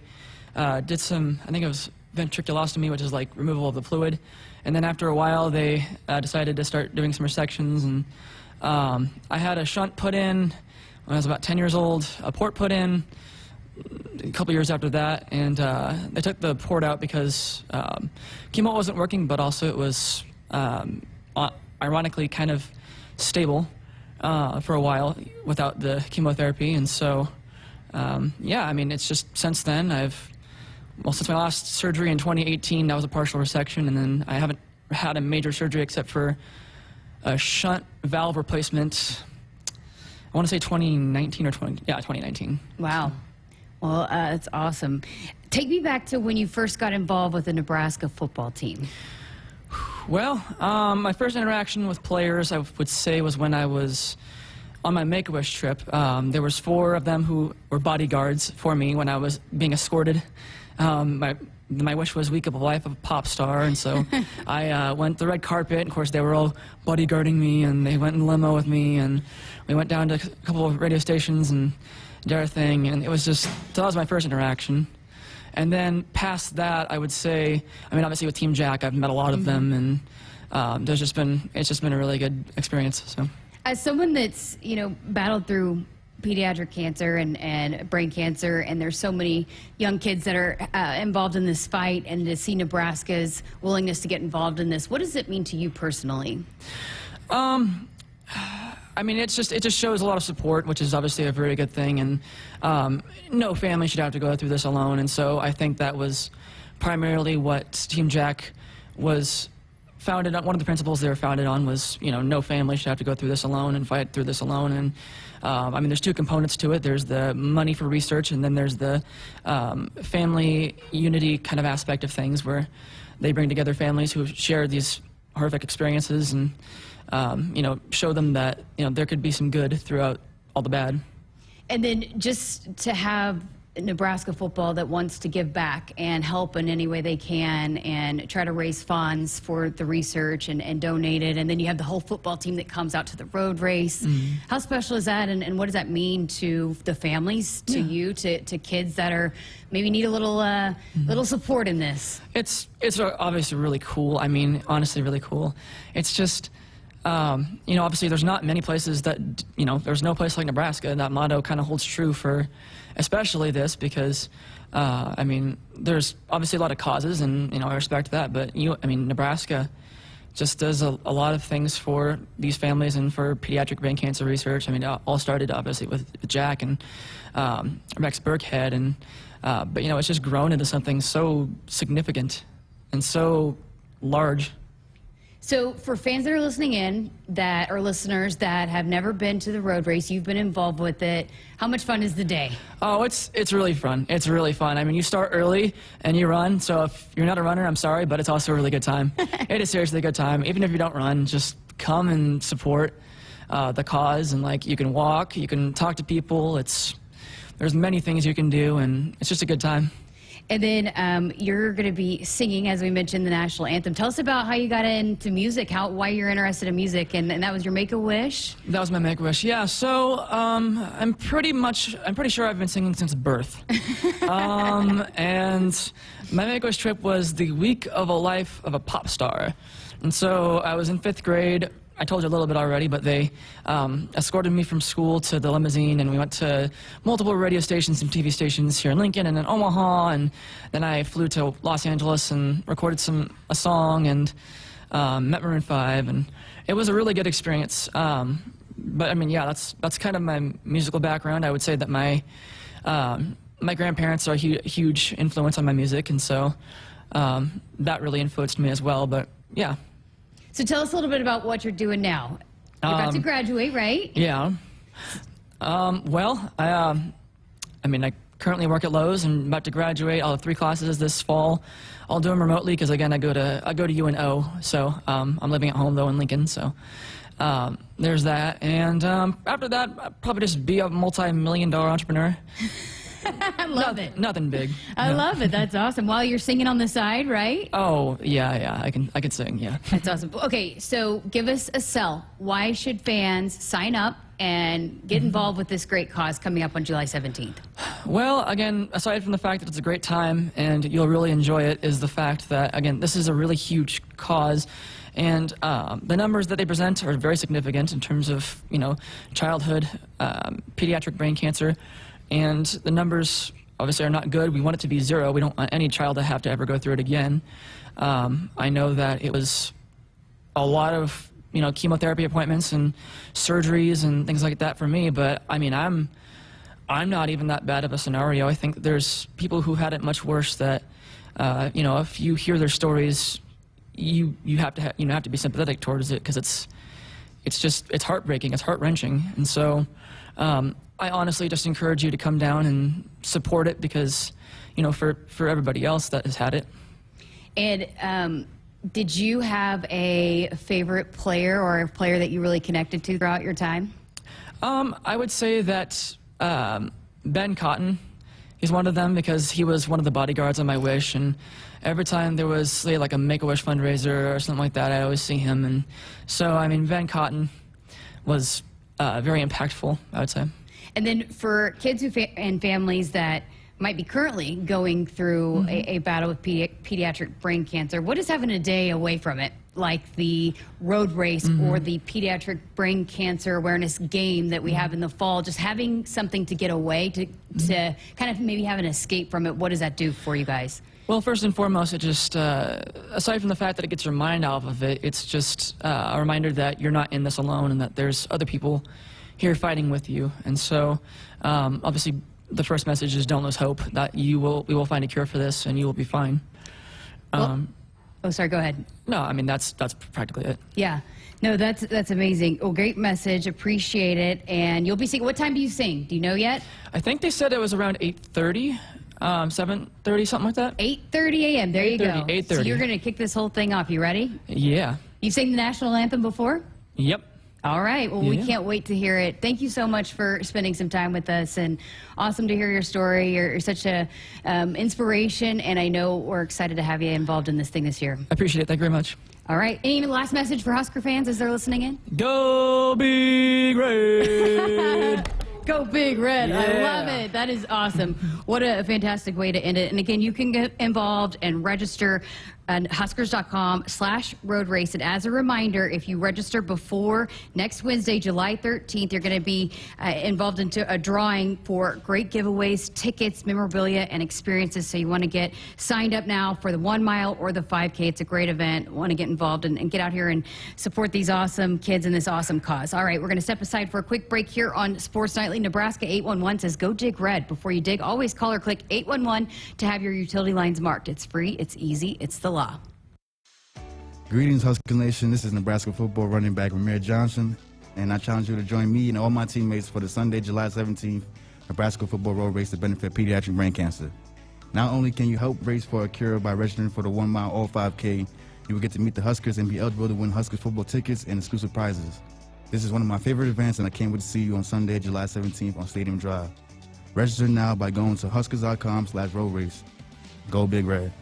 did some, I think it was ventriculostomy, which is like removal of the fluid. And then after a while, they decided to start doing some resections. And I had a shunt put in when I was about 10 years old, a port put in a couple years after that, and they took the port out because chemo wasn't working, but also it was ironically kind of stable for a while without the chemotherapy. And so, yeah, I mean, it's just since then since my last surgery in 2018, that was a partial resection, and then I haven't had a major surgery except for a shunt valve replacement. I want to say 2019 or 2019. Wow. Well, that's awesome. Take me back to when you first got involved with the Nebraska football team. Well, my first interaction with players, I would say, was when I was on my Make-A-Wish trip. There was 4 of them who were bodyguards for me when I was being escorted. My wish was week of a life of a pop star, and so I went the red carpet. And of course, they were all bodyguarding me, and they went in limo with me, and we went down to a couple of radio stations and did our thing, and it was just, so that was my first interaction. And then past that, I would say, I mean, obviously with Team Jack, I've met a lot of them, and it's just been a really good experience. So, as someone that's battled through pediatric cancer and brain cancer, and there's so many young kids that are involved in this fight, and to see Nebraska's willingness to get involved in this, what does it mean to you personally? I mean, it just shows a lot of support, which is obviously a very good thing, and no family should have to go through this alone. And so I think that was primarily what Team Jack was founded on. One of the principles they were founded on was, no family should have to go through this alone and fight through this alone. And I mean, there's 2 components to it. There's the money for research, and then there's the family unity kind of aspect of things, where they bring together families who share these horrific experiences and show them that there could be some good throughout all the bad. And then just to have Nebraska football that wants to give back and help in any way they can and try to raise funds for the research and donate it. And then you have the whole football team that comes out to the road race. How special is that, and what does that mean to the families, to you, to kids that are maybe need a little support in this? It's obviously really cool. I mean, honestly, really cool. It's just, obviously there's not many places that, there's no place like Nebraska, and that motto kind of holds true for especially this, because, I mean, there's obviously a lot of causes, and, I respect that, but, Nebraska just does a lot of things for these families and for pediatric brain cancer research. I mean, it all started, obviously, with Jack and Rex Burkhead, and, but, it's just grown into something so significant and so large. So for fans that are listening in, that are listeners that have never been to the road race, you've been involved with it. How much fun is the day? Oh, it's really fun. It's really fun. I mean, you start early and you run. So if you're not a runner, I'm sorry, but it's also a really good time. It is seriously a good time. Even if you don't run, just come and support the cause. And you can walk, you can talk to people. There's many things you can do, and it's just a good time. And then you're going to be singing, as we mentioned, the national anthem. Tell us about how you got into music, why you're interested in music, and that was your Make-A-Wish? That was my Make-A-Wish, yeah. So I'm pretty sure I've been singing since birth. And my Make-A-Wish trip was the week of a life of a pop star. And so I was in 5th grade, I told you a little bit already, but they escorted me from school to the limousine, and we went to multiple radio stations and TV stations here in Lincoln and in Omaha, and then I flew to Los Angeles and recorded a song and met Maroon 5, and it was a really good experience. But I mean, yeah, that's kind of my musical background. I would say that my grandparents are a huge influence on my music, and so that really influenced me as well. But yeah. So tell us a little bit about what you're doing now. You're about to graduate, right? Yeah. Well, I mean, I currently work at Lowe's and about to graduate. I'll have 3 classes this fall. I'll do them remotely because, again, I go to UNO. So I'm living at home though in Lincoln. So there's that. And after that, I'll probably just be a multi-million-dollar entrepreneur. I love it. Nothing big. I love it. That's awesome. While you're singing on the side, right? Oh, yeah. I can sing, yeah. That's awesome. Okay, so give us a sell. Why should fans sign up and get involved with this great cause coming up on July 17th? Well, again, aside from the fact that it's a great time and you'll really enjoy it, is the fact that, again, this is a really huge cause. And the numbers that they present are very significant in terms of, childhood, pediatric brain cancer. And the numbers obviously are not good. We want it to be 0. We don't want any child to have to ever go through it again. I know that it was a lot of chemotherapy appointments and surgeries and things like that for me. But I mean, I'm not even that bad of a scenario. I think there's people who had it much worse. That if you hear their stories, you have to be sympathetic towards it, because it's heartbreaking. It's heart-wrenching. And so I honestly just encourage you to come down and support it, because, for everybody else that has had it. And did you have a favorite player or a player that you really connected to throughout your time? I would say that Ben Cotton, he's one of them, because he was one of the bodyguards on my Wish, and every time there was, say, like a Make-A-Wish fundraiser or something like that, I always see him. And so, I mean, Ben Cotton was very impactful, I would say. And then for kids and families that might be currently going through a battle with pediatric brain cancer, what is having a day away from it, like the road race or the pediatric brain cancer awareness game that we have in the fall, just having something to get away, to kind of maybe have an escape from it? What does that do for you guys? Well, first and foremost, it just, aside from the fact that it gets your mind off of it, it's just a reminder that you're not in this alone and that there's other people here fighting with you. And so, obviously, the first message is don't lose hope, that we will find a cure for this and you will be fine. Oh, sorry, go ahead. No, I mean, that's practically it. Yeah. No, that's amazing. Oh, great message. Appreciate it. And you'll be singing. What time do you sing? Do you know yet? I think they said it was around 8:30. 7:30, something like that. 8:30 a.m. There you go. 8:30. So you're going to kick this whole thing off. You ready? Yeah. You've sang the national anthem before? Yep. All right. Well, we can't wait to hear it. Thank you so much for spending some time with us, and awesome to hear your story. You're such a inspiration, and I know we're excited to have you involved in this thing this year. I appreciate it. Thank you very much. All right. Any last message for Husker fans as they're listening in? Go Big Red! Go Big Red. Yeah. I love it. That is awesome. What a fantastic way to end it. And again, you can get involved and register at Huskers.com/road race. And as a reminder, if you register before next Wednesday, July 13th, you're going to be involved into a drawing for great giveaways, tickets, memorabilia, and experiences. So you want to get signed up now for the 1 mile or the 5K. It's a great event. Want to get involved and get out here and support these awesome kids and this awesome cause. All right, we're going to step aside for a quick break here on Sports Nightly. Nebraska 811 says go dig red. Before you dig, always call or click 811 to have your utility lines marked. It's free, it's easy, it's the law. Greetings, Husker Nation. This is Nebraska football running back Ramir Johnson, and I challenge you to join me and all my teammates for the Sunday, July 17th Nebraska football road race to benefit pediatric brain cancer. Not only can you help race for a cure by registering for the 1 mile or 5K, you will get to meet the Huskers and be eligible to win Huskers football tickets and exclusive prizes. This is one of my favorite events, and I can't wait to see you on Sunday, July 17th on Stadium Drive. Register now by going to Huskers.com/road race. Go Big Red.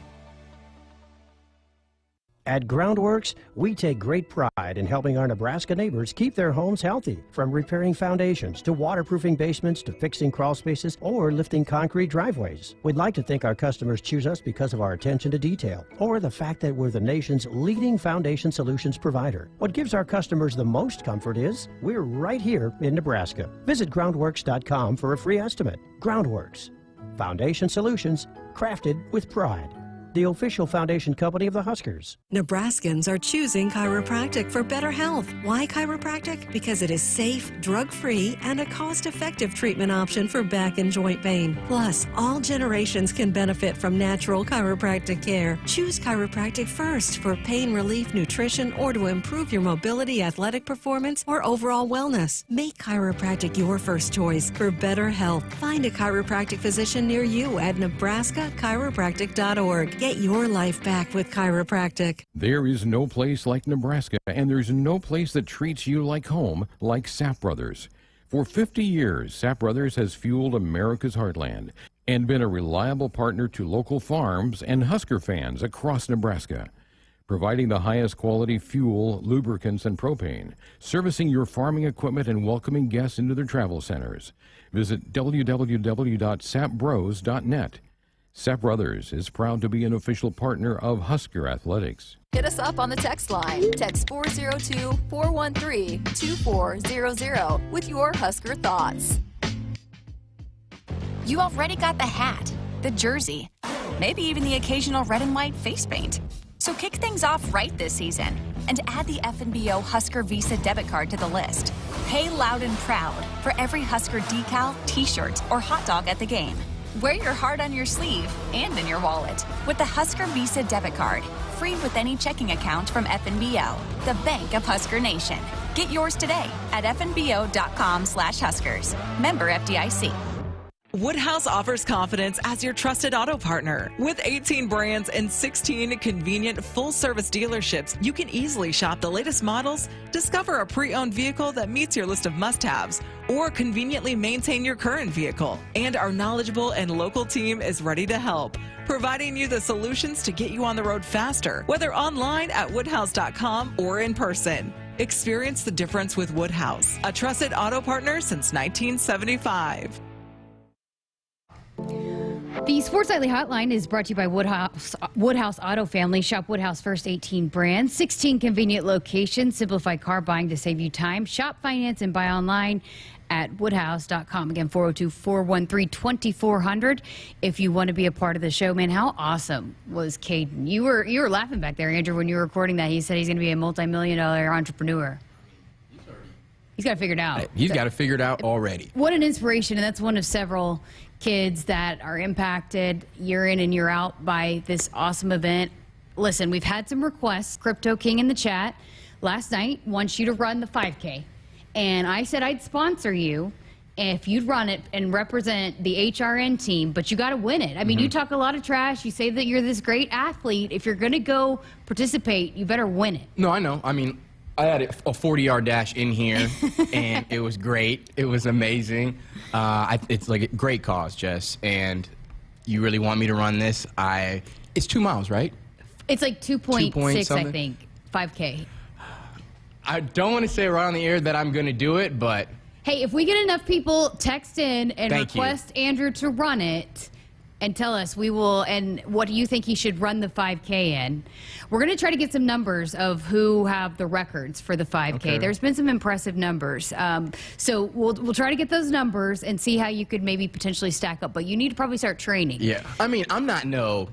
At Groundworks, we take great pride in helping our Nebraska neighbors keep their homes healthy, from repairing foundations to waterproofing basements to fixing crawl spaces or lifting concrete driveways. We'd like to think our customers choose us because of our attention to detail or the fact that we're the nation's leading foundation solutions provider. What gives our customers the most comfort is we're right here in Nebraska. Visit groundworks.com for a free estimate. Groundworks, foundation solutions crafted with pride. The official foundation company of the Huskers. Nebraskans are choosing chiropractic for better health. Why chiropractic? Because it is safe, drug-free, and a cost-effective treatment option for back and joint pain. Plus, all generations can benefit from natural chiropractic care. Choose chiropractic first for pain relief, nutrition, or to improve your mobility, athletic performance, or overall wellness. Make chiropractic your first choice for better health. Find a chiropractic physician near you at nebraska-chiropractic.org. Get your life back with chiropractic. There is no place like Nebraska, and there's no place that treats you like home like Sap Brothers. For 50 years, Sap Brothers has fueled America's heartland and been a reliable partner to local farms and Husker fans across Nebraska, providing the highest quality fuel, lubricants, and propane, servicing your farming equipment and welcoming guests into their travel centers. Visit www.sapbros.net. Sap Brothers is proud to be an official partner of Husker Athletics. Hit us up on the text line. Text 402-413-2400 with your Husker thoughts. You already got the hat, the jersey, maybe even the occasional red and white face paint. So kick things off right this season and add the FNBO Husker Visa debit card to the list. Pay loud and proud for every Husker decal, t-shirt, or hot dog at the game. Wear your heart on your sleeve and in your wallet with the Husker Visa debit card, free with any checking account from FNBO, the bank of Husker Nation. Get yours today at fnbo.com/Huskers. Member FDIC. Woodhouse offers confidence as your trusted auto partner. With 18 brands and 16 convenient full-service dealerships, you can easily shop the latest models, discover a pre-owned vehicle that meets your list of must-haves, or conveniently maintain your current vehicle. And our knowledgeable and local team is ready to help, providing you the solutions to get you on the road faster, whether online at woodhouse.com or in person. Experience the difference with Woodhouse, a trusted auto partner since 1975. The Sports Nightly Hotline is brought to you by Woodhouse Auto Family. Shop Woodhouse first 18 brands, 16 convenient locations, simplify car buying to save you time. Shop, finance, and buy online at woodhouse.com. Again, 402-413-2400. If you want to be a part of the show, man, how awesome was Caden? You were laughing back there, Andrew, when you were recording that. He said he's going to be a multi-million-dollar entrepreneur. He's got to figure it out. He's got to figure it out already. What an inspiration, and that's one of several kids that are impacted year in and year out by this awesome event. Listen, we've had some requests. Crypto King in the chat last night wants you to run the 5K. And I said I'd sponsor you if you'd run it and represent the HRN team, but you got to win it. I mean, you talk a lot of trash. You say that you're this great athlete. If you're going to go participate, you better win it. No, I know. I mean, I had a 40-yard dash in here, and it was great. It was amazing. It's like a great cause, Jess, and you really want me to run this? It's 2 miles, right? It's like 2.6, I think, 5K. I don't want to say right on the air that I'm going to do it, but... Hey, if we get enough people text in and request Andrew to run it and tell us, we will, and what do you think he should run the 5K in? We're going to try to get some numbers of who have the records for the 5K. Okay. There's been some impressive numbers. So we'll try to get those numbers and see how you could maybe potentially stack up. But you need to probably start training. Yeah. I mean, I'm not no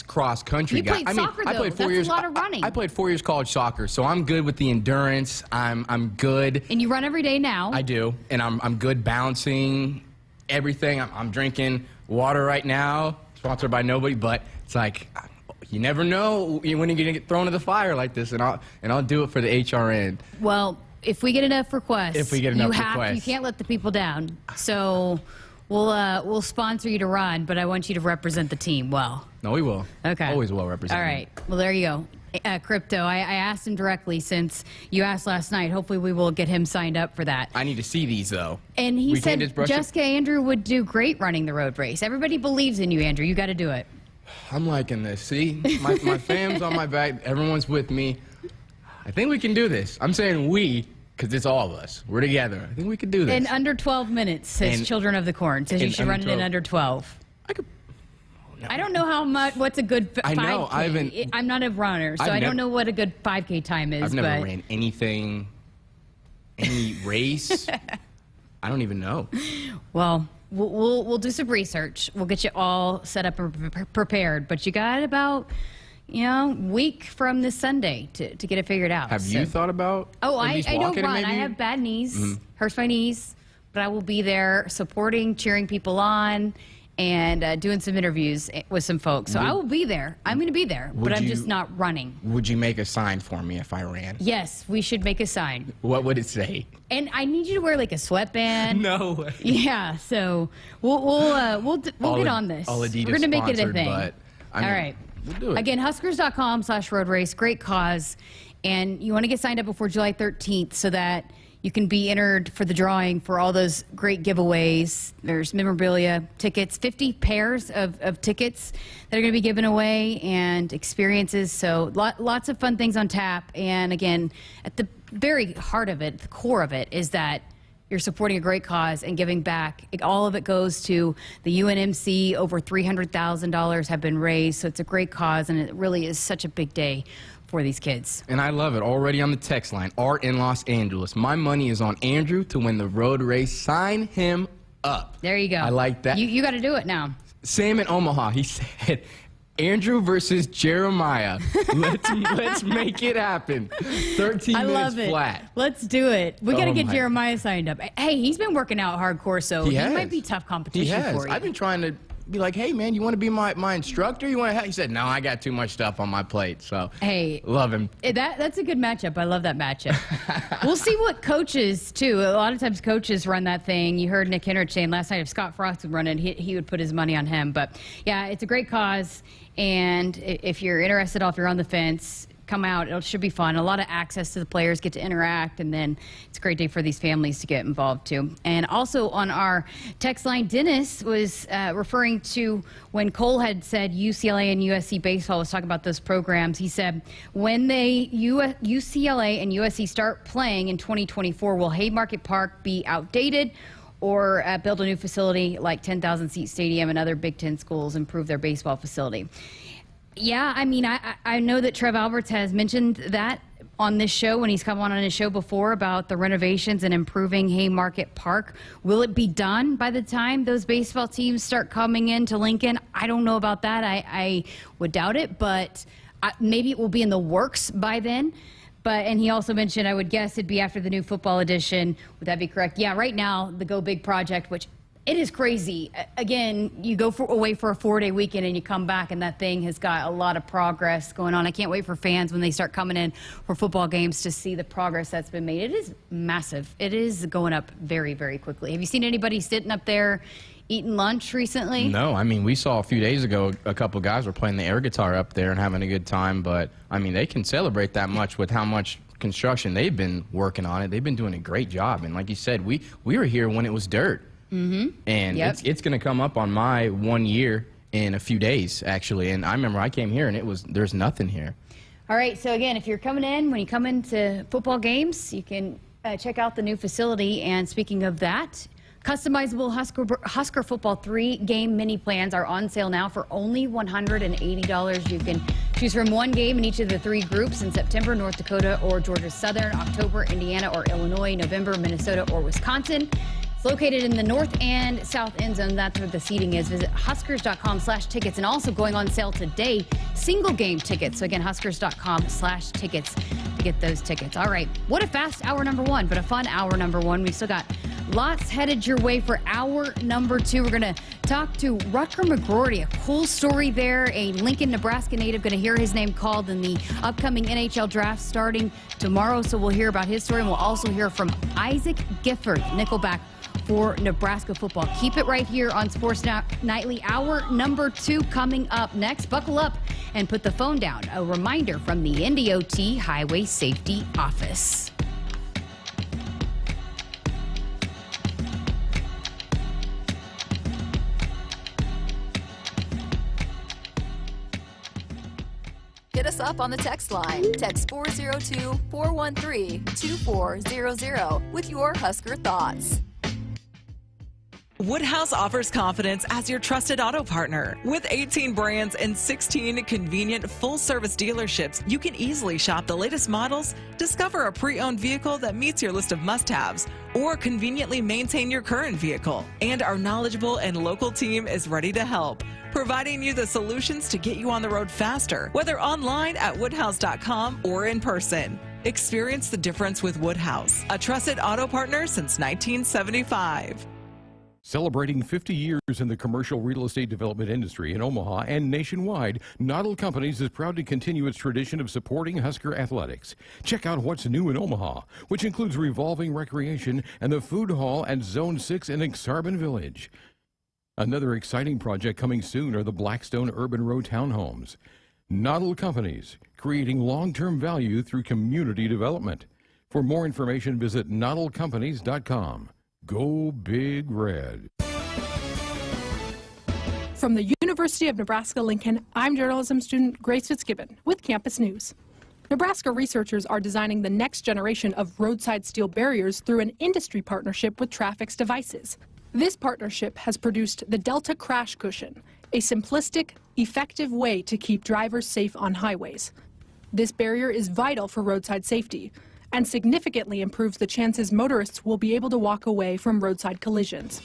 cross country guy. You played soccer, though. I played 4 years. That's a lot of running. I played 4 years college soccer, so I'm good with the endurance. I'm good. And you run every day now. I do, and I'm good balancing everything. I'm drinking water right now, sponsored by nobody, but it's like you never know when you're gonna get thrown to the fire like this, and I'll do it for the HRN. Well, if we get enough requests, you requests, can't let the people down. So we'll sponsor you to run, but I want you to represent the team well. No, we will. Okay. Always well represented. All right. Well, there you go. Crypto, I asked him directly since you asked last night. Hopefully we will get him signed up for that. I need to see these, though. And he said Jessica Andrew would do great running the road race. Everybody believes in you, Andrew. You got to do it. I'm liking this. See, my fam's on my back. Everyone's with me. I think we can do this. I'm saying we, because it's all of us. We're together. I think we can do this. In under 12 minutes, says Children of the Corn. Says you should run it in under 12. I don't know how much. What's a good 5K? I know. I'm not a runner, so I don't know what a good 5K time is. I've never ran anything, any race. I don't even know. Well, we'll do some research. We'll get you all set up and prepared. But you got about, week from this Sunday to get it figured out. Have you thought about? Oh, at I least don't walking run. maybe? I have bad knees. Mhm. Hurts my knees. But I will be there supporting, cheering people on, and doing some interviews with some folks. So I will be there. I'm going to be there, but I'm just not running. Would you make a sign for me if I ran? Yes, we should make a sign. What would it say? And I need you to wear like a sweatband. No way. Yeah, so we'll get on this. All Adidas We're gonna make it a sponsored, thing. but All right. We'll do it. Again, Huskers.com/road race. Great cause, and you want to get signed up before July 13th so that you can be entered for the drawing for all those great giveaways. There's memorabilia, tickets, 50 pairs of tickets that are going to be given away, and experiences. So lots of fun things on tap. And again, at the very heart of it, the core of it, is that you're supporting a great cause and giving back. All of it goes to the UNMC. Over $300,000 have been raised. So it's a great cause, and it really is such a big day for these kids. And I love it. Already on the text line, Art in Los Angeles. My money is on Andrew to win the road race. Sign him up. There you go. I like that. You got to do it now. Sam in Omaha, he said, Andrew versus Jeremiah. Let's make it happen. 13 I minutes love it. flat. Let's do it. We got to Oh get my- Jeremiah signed up. Hey, he's been working out hardcore, so he has. might be tough He competition has. for you. I've been trying to be like, hey, man, you want to be my instructor? You want to help? He said, no, I got too much stuff on my plate. So, Hey. love him. That's a good matchup. I love that matchup. We'll see what coaches, too. A lot of times coaches run that thing. You heard Nick Henrich saying last night if Scott Frost would run it, he would put his money on him. But, yeah, it's a great cause. And if you're interested, if you're on the fence, come out. It should be fun. A lot of access to the players, get to interact, and then it's a great day for these families to get involved too. And also on our text line, Dennis was referring to when Cole had said UCLA and USC baseball was talking about those programs. He said when UCLA and USC start playing in 2024, will Haymarket Park be outdated? Or build a new facility like 10,000 seat stadium, and other Big Ten schools improve their baseball facility? Yeah, I mean, I know that Trev Alberts has mentioned that on this show when he's come on his show before about the renovations and improving Haymarket Park. Will it be done by the time those baseball teams start coming into Lincoln? I don't know about that. I would doubt it, but maybe it will be in the works by then. And he also mentioned, I would guess it'd be after the new football edition. Would that be correct? Yeah, right now, the Go Big project, which it is crazy. Again, you go away for a 4-day weekend and you come back and that thing has got a lot of progress going on. I can't wait for fans when they start coming in for football games to see the progress that's been made. It is massive. It is going up very, very quickly. Have you seen anybody sitting up there eating lunch recently? No, I mean, we saw a few days ago a couple guys were playing the air guitar up there and having a good time, but I mean, they can celebrate that much with how much construction they've been working on it. They've been doing a great job, and like you said, we were here when it was dirt. Mm-hmm. And Yep. it's going to come up on my 1 year in a few days, actually. And I remember I came here and there's nothing here. All right, so again, if you're coming in, when you come into football games, you can check out the new facility. And speaking of that, customizable Husker football 3-game mini plans are on sale now for only $180. You can choose from one game in each of the 3 groups in September: North Dakota or Georgia Southern, October, Indiana or Illinois, November, Minnesota or Wisconsin. It's located in the north and south end zone. That's where the seating is. Visit Huskers.com/tickets, and also going on sale today, single game tickets. So again, Huskers.com/tickets to get those tickets. All right, what a fast hour number 1, but a fun hour number 1. We've still got lots headed your way for hour number 2. We're going to talk to Rutger McGroarty. A cool story there. A Lincoln, Nebraska native. Going to hear his name called in the upcoming NHL draft starting tomorrow. So we'll hear about his story, and we'll also hear from Isaac Gifford, Nickelback, for Nebraska football. Keep it right here on Sports Nightly. Hour number 2 coming up next. Buckle up and put the phone down. A reminder from the NDOT Highway Safety Office. Hit us up on the text line. Text 402-413-2400 with your Husker thoughts. Woodhouse offers confidence as your trusted auto partner. With 18 brands and 16 convenient full-service dealerships, you can easily shop the latest models, discover a pre-owned vehicle that meets your list of must-haves, or conveniently maintain your current vehicle. And our knowledgeable and local team is ready to help, providing you the solutions to get you on the road faster, whether online at woodhouse.com or in person. Experience the difference with Woodhouse, a trusted auto partner since 1975. Celebrating 50 years in the commercial real estate development industry in Omaha and nationwide, Noddle Companies is proud to continue its tradition of supporting Husker athletics. Check out what's new in Omaha, which includes revolving recreation and the food hall at Zone 6 in Exarban Village. Another exciting project coming soon are the Blackstone Urban Row townhomes. Noddle Companies, creating long-term value through community development. For more information, visit noddlecompanies.com. Go Big Red. From the University of Nebraska-Lincoln, I'm journalism student Grace Fitzgibbon with Campus News. Nebraska researchers are designing the next generation of roadside steel barriers through an industry partnership with Trafix Devices. This partnership has produced the Delta Crash Cushion, a simplistic, effective way to keep drivers safe on highways. This barrier is vital for roadside safety and significantly improves the chances motorists will be able to walk away from roadside collisions.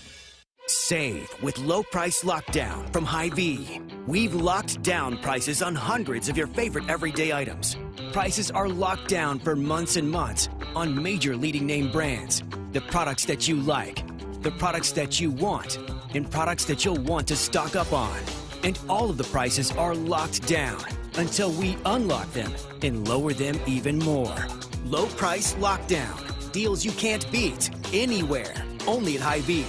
Save with low price lockdown from Hy-Vee. We've locked down prices on hundreds of your favorite everyday items. Prices are locked down for months and months on major leading name brands. The products that you like, the products that you want, and products that you'll want to stock up on. And all of the prices are locked down until we unlock them and lower them even more. Low price lockdown. Deals you can't beat anywhere. Only at Hy-Vee.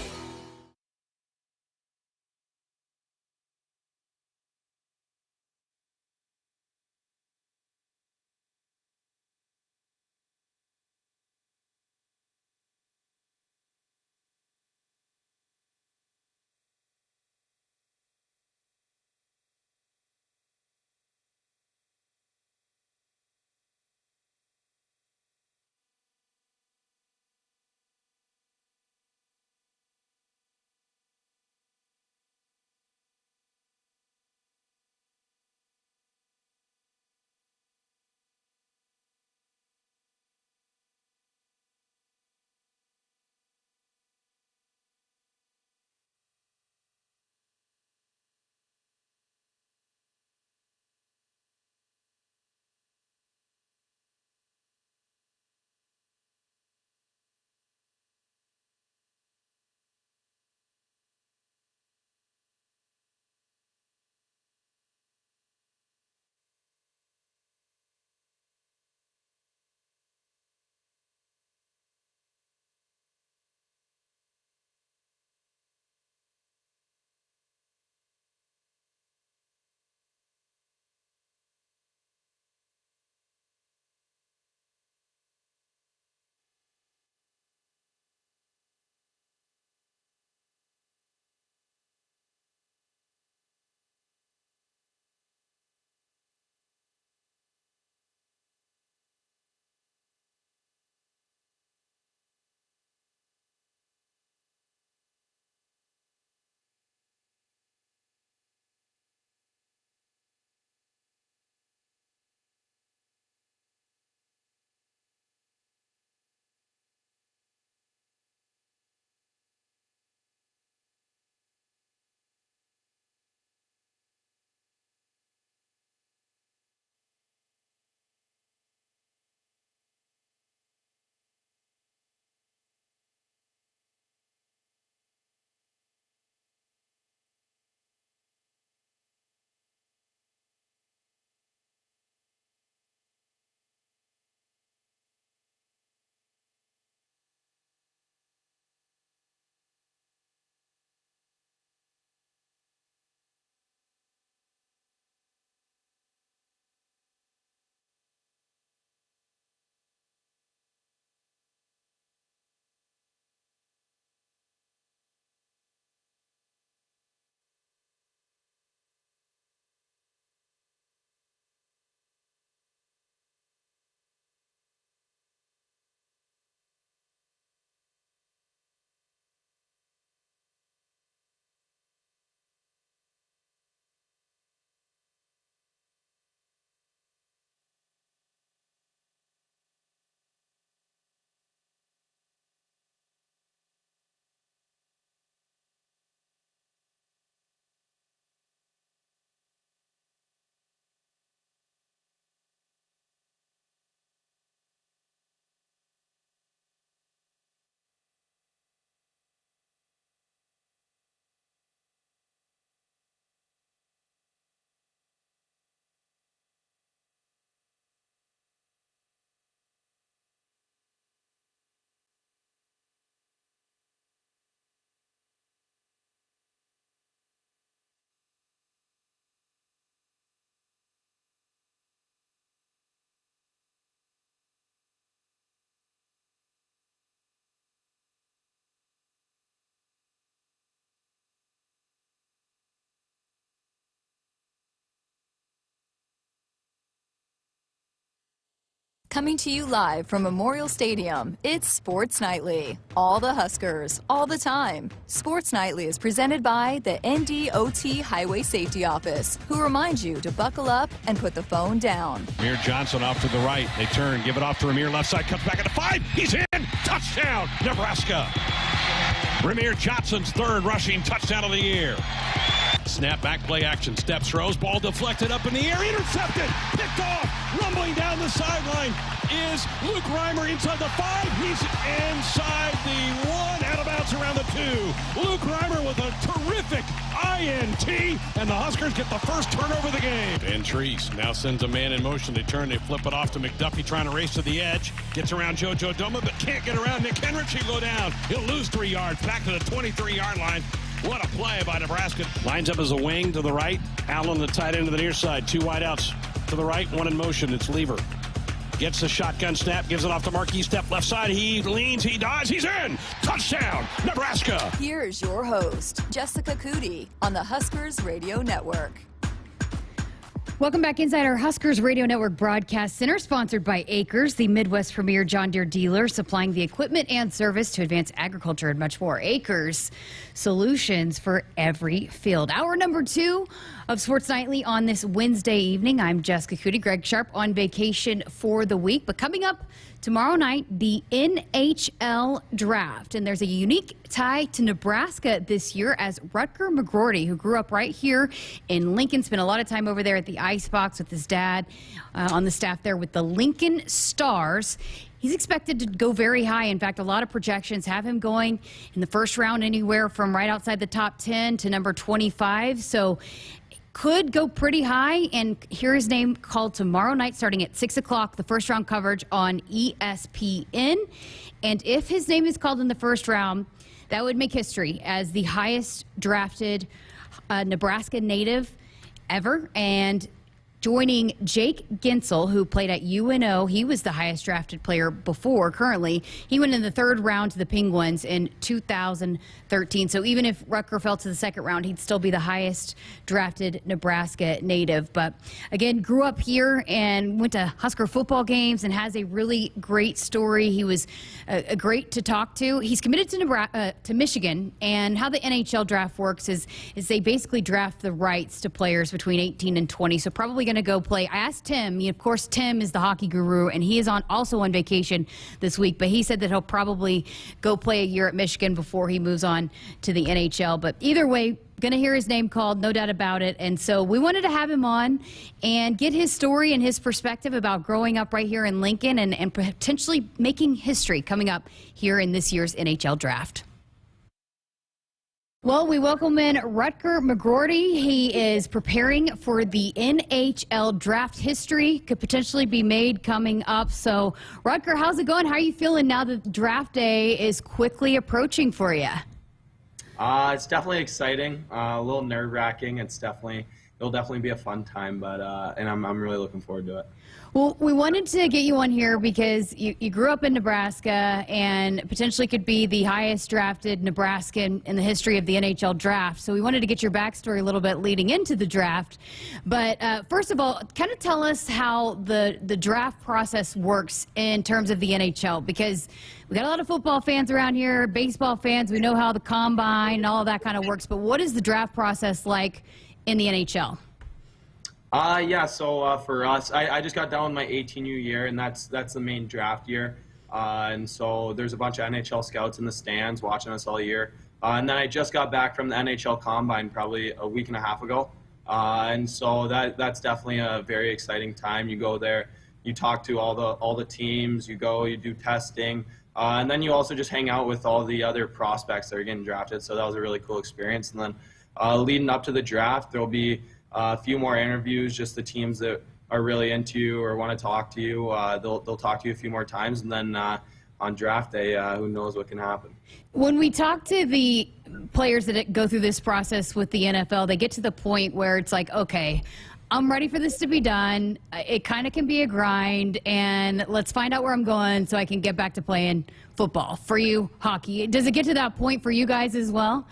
Coming to you live from Memorial Stadium, it's Sports Nightly. All the Huskers, all the time. Sports Nightly is presented by the NDOT Highway Safety Office, who reminds you to buckle up and put the phone down. Ramir Johnson off to the right. They turn, give it off to Ramir. Left side, comes back at the 5. He's in! Touchdown, Nebraska! Ramir Johnson's third rushing touchdown of the year. Snap back, play action, steps, throws, ball deflected up in the air, intercepted, picked off, rumbling down the sideline is Luke Reimer inside the 5. He's inside the 1, out of bounds around the 2. Luke Reimer with a terrific INT, and the Huskers get the first turnover of the game. And Treese now sends a man in motion. They turn, they flip it off to McDuffie, trying to race to the edge. Gets around JoJo Doma, but can't get around Nick Henrich. He'll go down. He'll lose 3 yards, back to the 23-yard line. What a play by Nebraska. Lines up as a wing to the right. Allen, the tight end to the near side. 2 wideouts to the right, 1 in motion. It's Lever. Gets the shotgun snap, gives it off to Marquis. Step left side. He leans, he dives, he's in. Touchdown, Nebraska. Here's your host, Jessica Coody, on the Huskers Radio Network. Welcome back inside our Huskers Radio Network Broadcast Center, sponsored by Acres, the Midwest premier John Deere dealer, supplying the equipment and service to advance agriculture and much more. Acres, solutions for every field. Hour number 2 of Sports Nightly on this Wednesday evening. I'm Jessica Coody. Greg Sharpe on vacation for the week. But coming up tomorrow night, the NHL draft. And there's a unique tie to Nebraska this year, as Rutger McGroarty, who grew up right here in Lincoln, spent a lot of time over there at the Icebox with his dad on the staff there with the Lincoln Stars. He's expected to go very high. In fact, a lot of projections have him going in the first round anywhere from right outside the top 10 to number 25. So could go pretty high, and hear his name called tomorrow night starting at 6 o'clock, the first round coverage on ESPN. And if his name is called in the first round, that would make history as the highest drafted Nebraska native ever. And joining Jake Gensel, who played at UNO, he was the highest drafted player before. Currently, he went in the 3rd round to the Penguins in 2013. So even if Rutger fell to the 2nd round, he'd still be the highest drafted Nebraska native. But again, grew up here and went to Husker football games and has a really great story. He was great to talk to. He's committed to Michigan, and how the NHL draft works is they basically draft the rights to players between 18 and 20. So probably going to go play. I asked Tim. Of course, Tim is the hockey guru, and he is also on vacation this week. But he said that he'll probably go play a year at Michigan before he moves on to the NHL. But either way, going to hear his name called, no doubt about it. And so we wanted to have him on and get his story and his perspective about growing up right here in Lincoln and potentially making history coming up here in this year's NHL draft. Well, we welcome in Rutger McGroarty. He is preparing for the NHL draft. History could potentially be made coming up. So, Rutger, how's it going? How are you feeling now that draft day is quickly approaching for you? It's definitely exciting, a little nerve-wracking. It'll definitely be a fun time, but and I'm really looking forward to it. Well, we wanted to get you on here because you grew up in Nebraska and potentially could be the highest drafted Nebraskan in the history of the NHL draft. So we wanted to get your backstory a little bit leading into the draft. But first of all, kind of tell us how the draft process works in terms of the NHL, because we got a lot of football fans around here, baseball fans. We know how the combine and all of that kind of works. But what is the draft process like in the NHL? So for us, I just got done with my 18U year, and that's the main draft year. And so there's a bunch of NHL scouts in the stands watching us all year. And then I just got back from the NHL Combine probably a week and a half ago. And so that's definitely a very exciting time. You go there, you talk to all the teams, you do testing, and then you also just hang out with all the other prospects that are getting drafted. So that was a really cool experience. And then leading up to the draft, there'll be a few more interviews, just the teams that are really into you or want to talk to you. They'll talk to you a few more times, and then on draft day, who knows what can happen. When we talk to the players that go through this process with the NFL, they get to the point where it's like, okay, I'm ready for this to be done. It kind of can be a grind, and let's find out where I'm going so I can get back to playing football. For you, hockey, does it get to that point for you guys as well?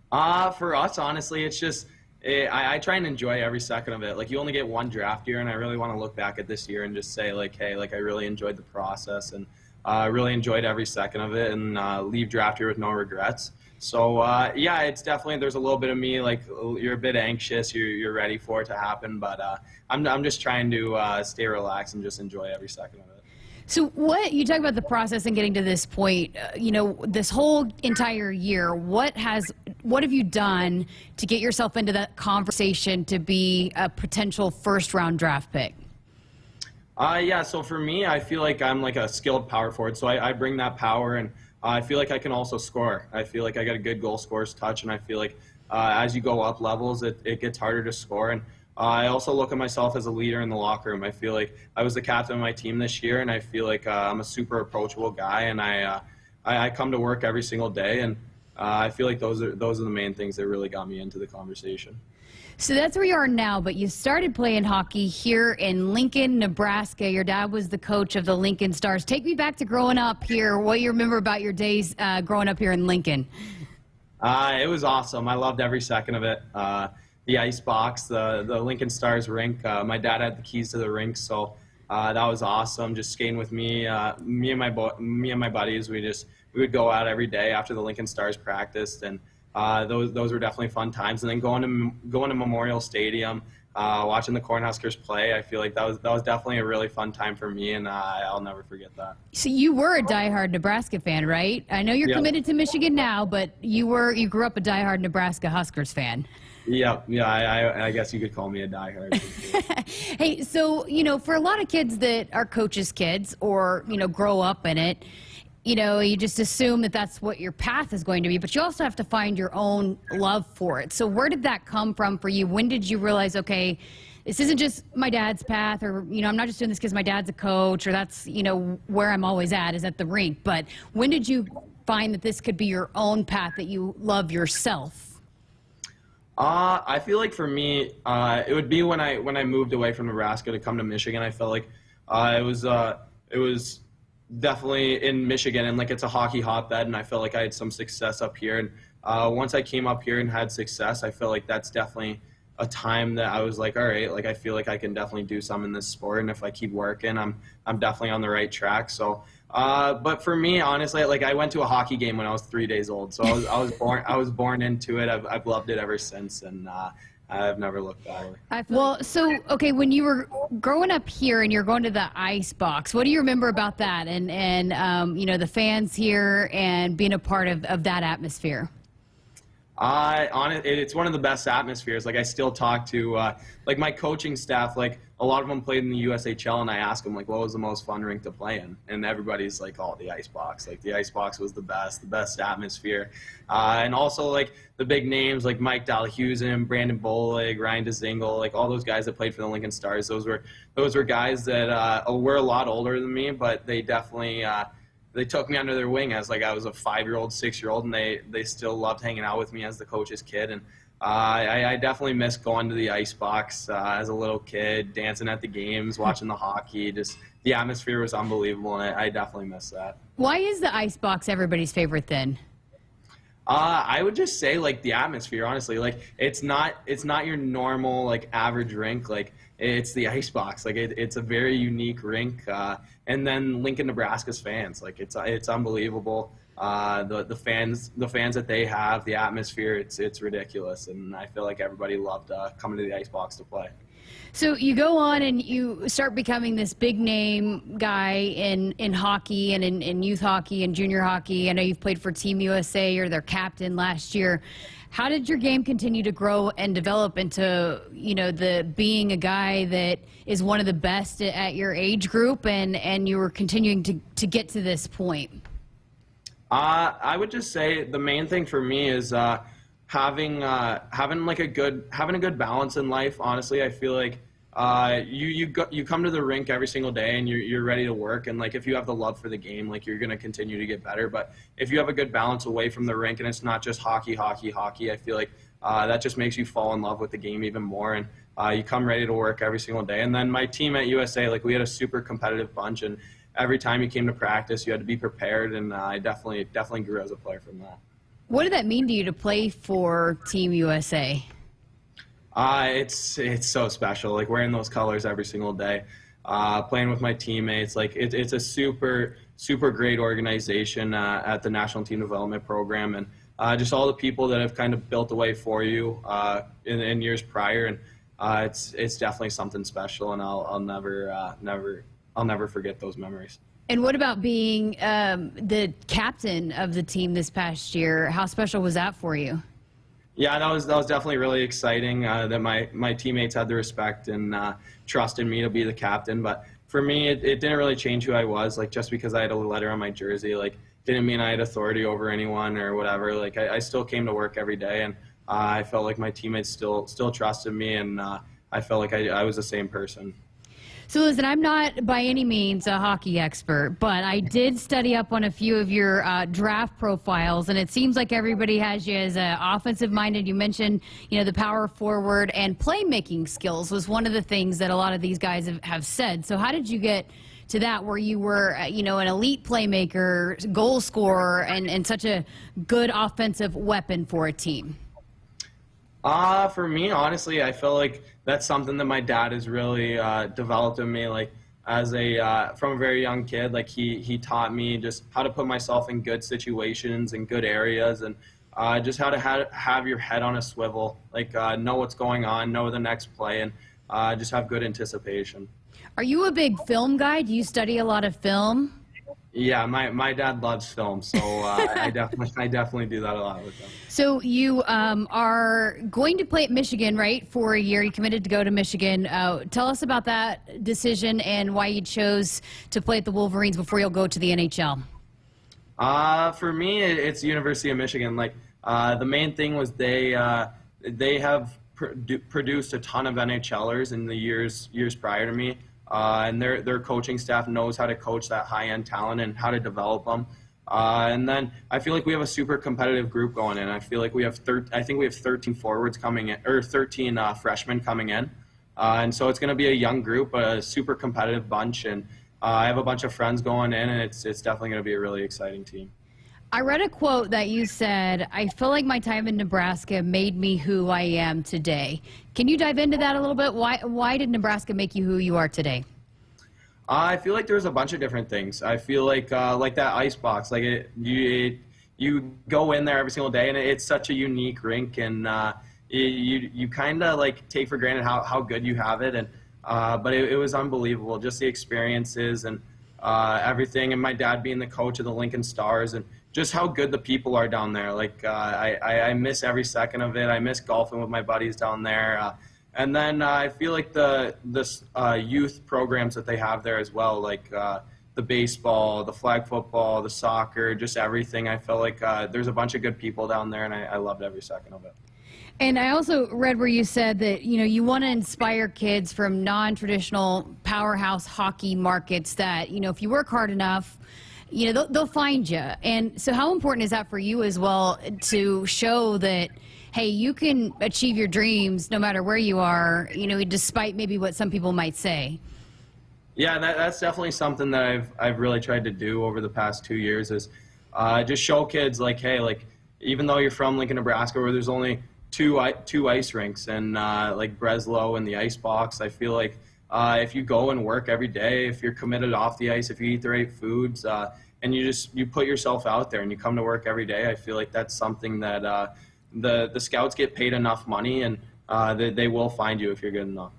For us, honestly, it's just I try and enjoy every second of it. Like, you only get one draft year, and I really want to look back at this year and just say, like, hey, like, I really enjoyed the process, and I really enjoyed every second of it, and leave draft year with no regrets. So, yeah, it's definitely, there's a little bit of me, like, you're a bit anxious, you're ready for it to happen, but I'm just trying to stay relaxed and just enjoy every second of it. So what, you talk about the process and getting to this point, you know, this whole entire year, what have you done to get yourself into that conversation to be a potential first-round draft pick? Yeah, so for me, I feel like I'm like a skilled power forward, so I bring that power, and I feel like I can also score. I feel like I got a good goal scorer's touch, and I feel like as you go up levels, it gets harder to score. And I also look at myself as a leader in the locker room. I feel like I was the captain of my team this year, and I feel like I'm a super approachable guy, and I come to work every single day, and I feel like those are the main things that really got me into the conversation. So that's where you are now, but you started playing hockey here in Lincoln, Nebraska. Your dad was the coach of the Lincoln Stars. Take me back to growing up here. What you remember about your days growing up here in Lincoln? It was awesome. I loved every second of it. The ice box, the Lincoln Stars rink. My dad had the keys to the rink, so that was awesome. Just skating with me, me and my buddies. We would go out every day after the Lincoln Stars practiced, and those were definitely fun times. And then going to Memorial Stadium, watching the Cornhuskers play. I feel like that was definitely a really fun time for me, and I'll never forget that. So you were a diehard Nebraska fan, right? I know you're committed to Michigan now, but you grew up a diehard Nebraska Huskers fan. Yeah, I guess you could call me a diehard. Hey, so, you know, for a lot of kids that are coaches' kids or, you know, grow up in it, you know, you just assume that that's what your path is going to be, but you also have to find your own love for it. So where did that come from for you? When did you realize, okay, this isn't just my dad's path, or, you know, I'm not just doing this because my dad's a coach, or that's, you know, where I'm always is at the rink. But when did you find that this could be your own path, that you love yourself? I feel like for me, it would be when I moved away from Nebraska to come to Michigan. I felt like it was definitely in Michigan, and like it's a hockey hotbed, and I felt like I had some success up here. And once I came up here and had success, I felt like that's definitely a time that I was like, all right, like I feel like I can definitely do some in this sport, and if I keep working, I'm definitely on the right track. So. But for me, honestly, like I went to a hockey game when I was 3 days old, so I was born into it. I've loved it ever since, and I've never looked back. Well, so okay, when you were growing up here and you're going to the ice box, what do you remember about that, and you know, the fans here and being a part of that atmosphere? It's one of the best atmospheres. Like I still talk to like my coaching staff. Like a lot of them played in the USHL, and I ask them like, what was the most fun rink to play in? And everybody's like, oh, the ice box. Like the ice box was the best atmosphere. And also like the big names like Mike Dalhusen, Brandon Bolig, Ryan Dzingel, like all those guys that played for the Lincoln Stars. Those were guys that were a lot older than me, but they definitely. They took me under their wing as like I was a 5-year-old, 6-year-old, and they still loved hanging out with me as the coach's kid. And I definitely miss going to the ice box as a little kid, dancing at the games, watching the hockey. Just the atmosphere was unbelievable, and I definitely miss that. Why is the ice box everybody's favorite then? I would just say like the atmosphere, honestly. Like it's not your normal like average rink. Like it's the ice box. Like it's a very unique rink. And then Lincoln, Nebraska's fans. Like it's unbelievable. The fans that they have, the atmosphere, it's ridiculous. And I feel like everybody loved coming to the ice box to play. So you go on and you start becoming this big name guy in hockey and in youth hockey and junior hockey. I know you've played for Team USA. You're their captain last year. How did your game continue to grow and develop into, you know, being a guy that is one of the best at your age group, and you were continuing to get to this point? I would just say the main thing for me is having a good balance in life. Honestly, I feel like you come to the rink every single day and you're ready to work, and like if you have the love for the game, like you're gonna continue to get better. But if you have a good balance away from the rink and it's not just hockey, I feel like that just makes you fall in love with the game even more, and you come ready to work every single day. And then my team at USA, like we had a super competitive bunch, and every time you came to practice, you had to be prepared, and I definitely grew as a player from that. What did that mean to you to play for Team USA? It's so special, like wearing those colors every single day, playing with my teammates. Like it's a super great organization at the National Team Development Program, and just all the people that have kind of built the way for you in years prior, and it's definitely something special, and I'll never forget those memories. And what about being the captain of the team this past year? How special was that for you? Yeah, that was definitely really exciting that my teammates had the respect and trust in me to be the captain. But for me, it didn't really change who I was. Like, just because I had a letter on my jersey, like, didn't mean I had authority over anyone or whatever. Like, I still came to work every day, and I felt like my teammates still trusted me, and I felt like I was the same person. So listen, I'm not by any means a hockey expert, but I did study up on a few of your draft profiles, and it seems like everybody has you as offensive-minded. You mentioned, the power forward, and playmaking skills was one of the things that a lot of these guys have said. So how did you get to that, where you were, an elite playmaker, goal scorer, and such a good offensive weapon for a team? For me, honestly, I feel like that's something that my dad has really developed in me. Like, as from a very young kid, like he taught me just how to put myself in good situations and good areas, and just how to have your head on a swivel, like know what's going on, know the next play, and just have good anticipation. Are you a big film guy? Do you study a lot of film? Yeah, my dad loves film, so I definitely do that a lot with him. So you are going to play at Michigan, right, for a year. You committed to go to Michigan. Tell us about that decision and why you chose to play at the Wolverines before you'll go to the NHL. For me, it's University of Michigan. Like, the main thing was they have produced a ton of NHLers in the years prior to me. And their coaching staff knows how to coach that high-end talent and how to develop them. And then I feel like we have a super competitive group going in. I feel like we have 13 forwards coming in, or 13 freshmen coming in. And so it's going to be a young group, a super competitive bunch. And I have a bunch of friends going in, and it's definitely going to be a really exciting team. I read a quote that you said, "I feel like my time in Nebraska made me who I am today." Can you dive into that a little bit? Why did Nebraska make you who you are today? I feel like there's a bunch of different things. I feel like that ice box, like you go in there every single day, and it's such a unique rink, and you kind of like take for granted how good you have it, and but it was unbelievable, just the experiences and everything, and my dad being the coach of the Lincoln Stars, and just how good the people are down there. Like, I miss every second of it. I miss golfing with my buddies down there. And then I feel like the youth programs that they have there as well, like the baseball, the flag football, the soccer, just everything. I feel like there's a bunch of good people down there, and I loved every second of it. And I also read where you said that, you want to inspire kids from non-traditional powerhouse hockey markets that, if you work hard enough, they'll find you. And so how important is that for you as well, to show that, hey, you can achieve your dreams no matter where you are, despite maybe what some people might say? Yeah, that's definitely something that I've really tried to do over the past 2 years, is just show kids, like, hey, like, even though you're from Lincoln, Nebraska, where there's only two ice rinks, and like Breslow and the ice box, I feel like if you go and work every day, if you're committed off the ice, if you eat the right foods, and you put yourself out there and you come to work every day, I feel like that's something that the scouts get paid enough money, and they will find you if you're good enough.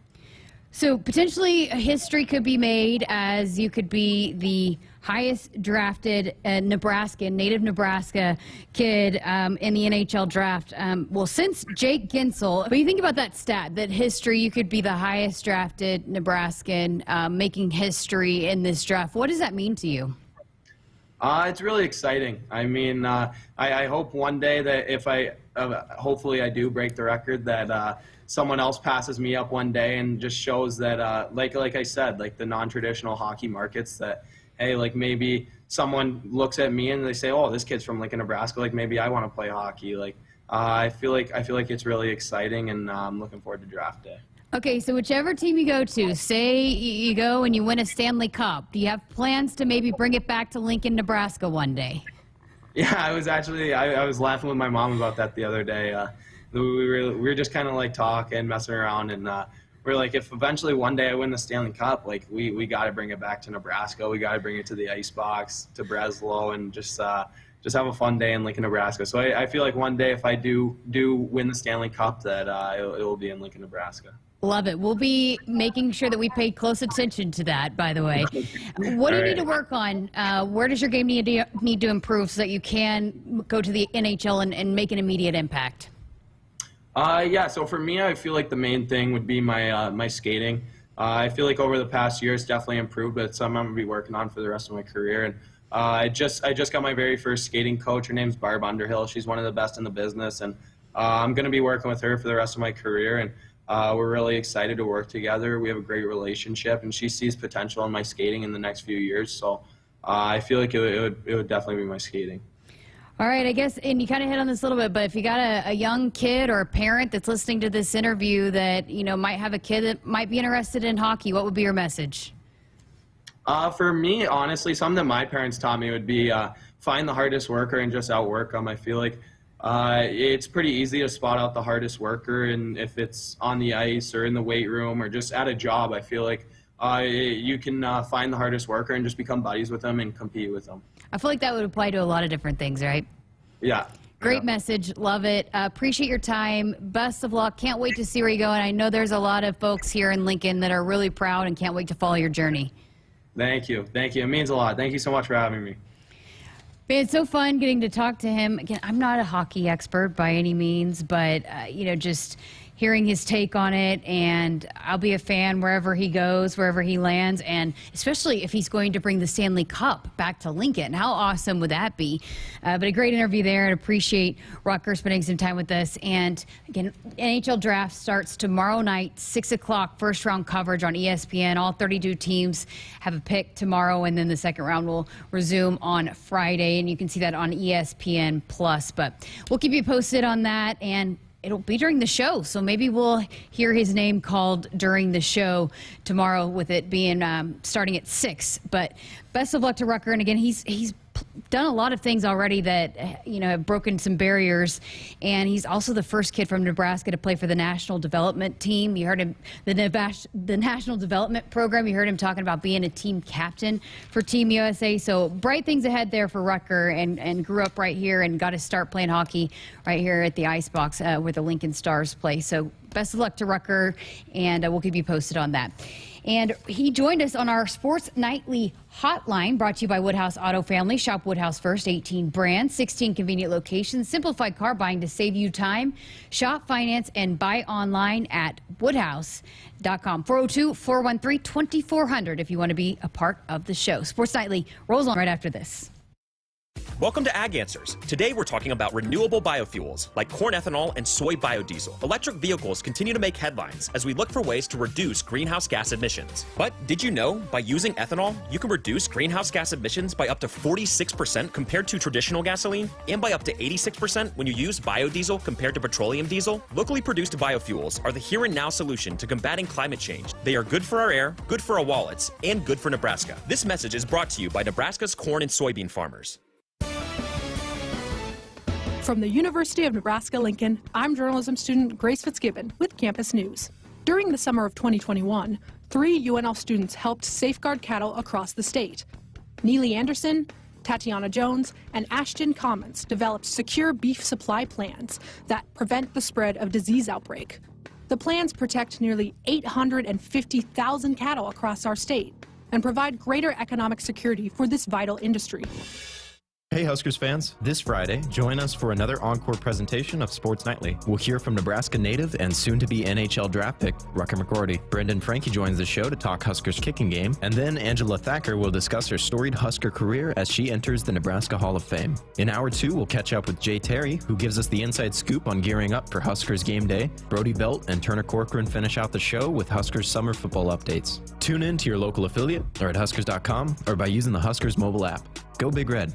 So potentially history could be made, as you could be the highest drafted native Nebraska kid in the NHL draft. Well, since Jake Ginsel, but you think about that stat, that history, you could be the highest drafted Nebraskan making history in this draft. What does that mean to you? It's really exciting. I mean, I hope one day that hopefully I do break the record, that someone else passes me up one day and just shows that, like I said, like the non-traditional hockey markets, that, hey, like maybe someone looks at me and they say, oh, this kid's from Lincoln, Nebraska, like maybe I want to play hockey. Like I feel like it's really exciting, and I'm looking forward to draft day. Okay, so whichever team you go to, say you go and you win a Stanley Cup, do you have plans to maybe bring it back to Lincoln, Nebraska one day? Yeah, I was laughing with my mom about that the other day. we were just kind of like talking, messing around, and we're like, if eventually one day I win the Stanley Cup, like we got to bring it back to Nebraska. We got to bring it to the Icebox, to Breslow, and just have a fun day in Lincoln, Nebraska. So I feel like one day if I do win the Stanley Cup, that it will be in Lincoln, Nebraska. Love it. We'll be making sure that we pay close attention to that, by the way. What do you need to work on? Where does your game need to improve so that you can go to the NHL and make an immediate impact? So for me, I feel like the main thing would be my skating. I feel like over the past year, it's definitely improved, but it's something I'm going to be working on for the rest of my career. And I just got my very first skating coach. Her name's Barb Underhill. She's one of the best in the business, and I'm going to be working with her for the rest of my career. And we're really excited to work together. We have a great relationship, and she sees potential in my skating in the next few years. So I feel like it would definitely be my skating. All right, I guess, and you kind of hit on this a little bit, but if you got a young kid or a parent that's listening to this interview that, might have a kid that might be interested in hockey, what would be your message? For me, honestly, something that my parents taught me would be find the hardest worker and just outwork them. I feel like it's pretty easy to spot out the hardest worker, and if it's on the ice or in the weight room or just at a job, I feel like you can find the hardest worker and just become buddies with them and compete with them. I feel like that would apply to a lot of different things, right? Yeah. Great message. Love it. Appreciate your time. Best of luck. Can't wait to see where you go. And I know there's a lot of folks here in Lincoln that are really proud and can't wait to follow your journey. Thank you. Thank you. It means a lot. Thank you so much for having me. It's so fun getting to talk to him. Again, I'm not a hockey expert by any means, but, just hearing his take on it, and I'll be a fan wherever he goes, wherever he lands, and especially if he's going to bring the Stanley Cup back to Lincoln. How awesome would that be? But a great interview there, and appreciate Rutgers spending some time with us. And again, NHL draft starts tomorrow night, 6 o'clock, first round coverage on ESPN. All 32 teams have a pick tomorrow, and then the second round will resume on Friday, and you can see that on ESPN+. But we'll keep you posted on that, and it'll be during the show, so maybe we'll hear his name called during the show tomorrow, with it being starting at 6. But best of luck to Rucker, and again, he's done a lot of things already that have broken some barriers, and he's also the first kid from Nebraska to play for the national development team. You heard him, the national development program. You heard him talking about being a team captain for Team USA. So bright things ahead there for Rucker, and grew up right here and got to start playing hockey right here at the Icebox where the Lincoln Stars play. So best of luck to Rucker, and we'll keep you posted on that. And he joined us on our Sports Nightly hotline, brought to you by Woodhouse Auto Family. Shop Woodhouse first, 18 brands, 16 convenient locations, simplified car buying to save you time. Shop, finance, and buy online at woodhouse.com. 402-413-2400 if you want to be a part of the show. Sports Nightly rolls on right after this. Welcome to Ag Answers. Today we're talking about renewable biofuels like corn ethanol and soy biodiesel. Electric vehicles continue to make headlines as we look for ways to reduce greenhouse gas emissions. But did you know by using ethanol, you can reduce greenhouse gas emissions by up to 46% compared to traditional gasoline, and by up to 86% when you use biodiesel compared to petroleum diesel? Locally produced biofuels are the here and now solution to combating climate change. They are good for our air, good for our wallets, and good for Nebraska. This message is brought to you by Nebraska's corn and soybean farmers. From the University of Nebraska-Lincoln, I'm journalism student Grace Fitzgibbon with Campus News. During the summer of 2021, 3 UNL students helped safeguard cattle across the state. Neely Anderson, Tatiana Jones, and Ashton Commons developed secure beef supply plans that prevent the spread of disease outbreak. The plans protect nearly 850,000 cattle across our state and provide greater economic security for this vital industry. Hey Huskers fans, this Friday, join us for another encore presentation of Sports Nightly. We'll hear from Nebraska native and soon-to-be NHL draft pick, Rucker McGorty. Brendan Frankie joins the show to talk Huskers kicking game, and then Angela Thacker will discuss her storied Husker career as she enters the Nebraska Hall of Fame. In Hour 2, we'll catch up with Jay Terry, who gives us the inside scoop on gearing up for Huskers game day. Brody Belt and Turner Corcoran finish out the show with Huskers summer football updates. Tune in to your local affiliate, or at Huskers.com, or by using the Huskers mobile app. Go Big Red.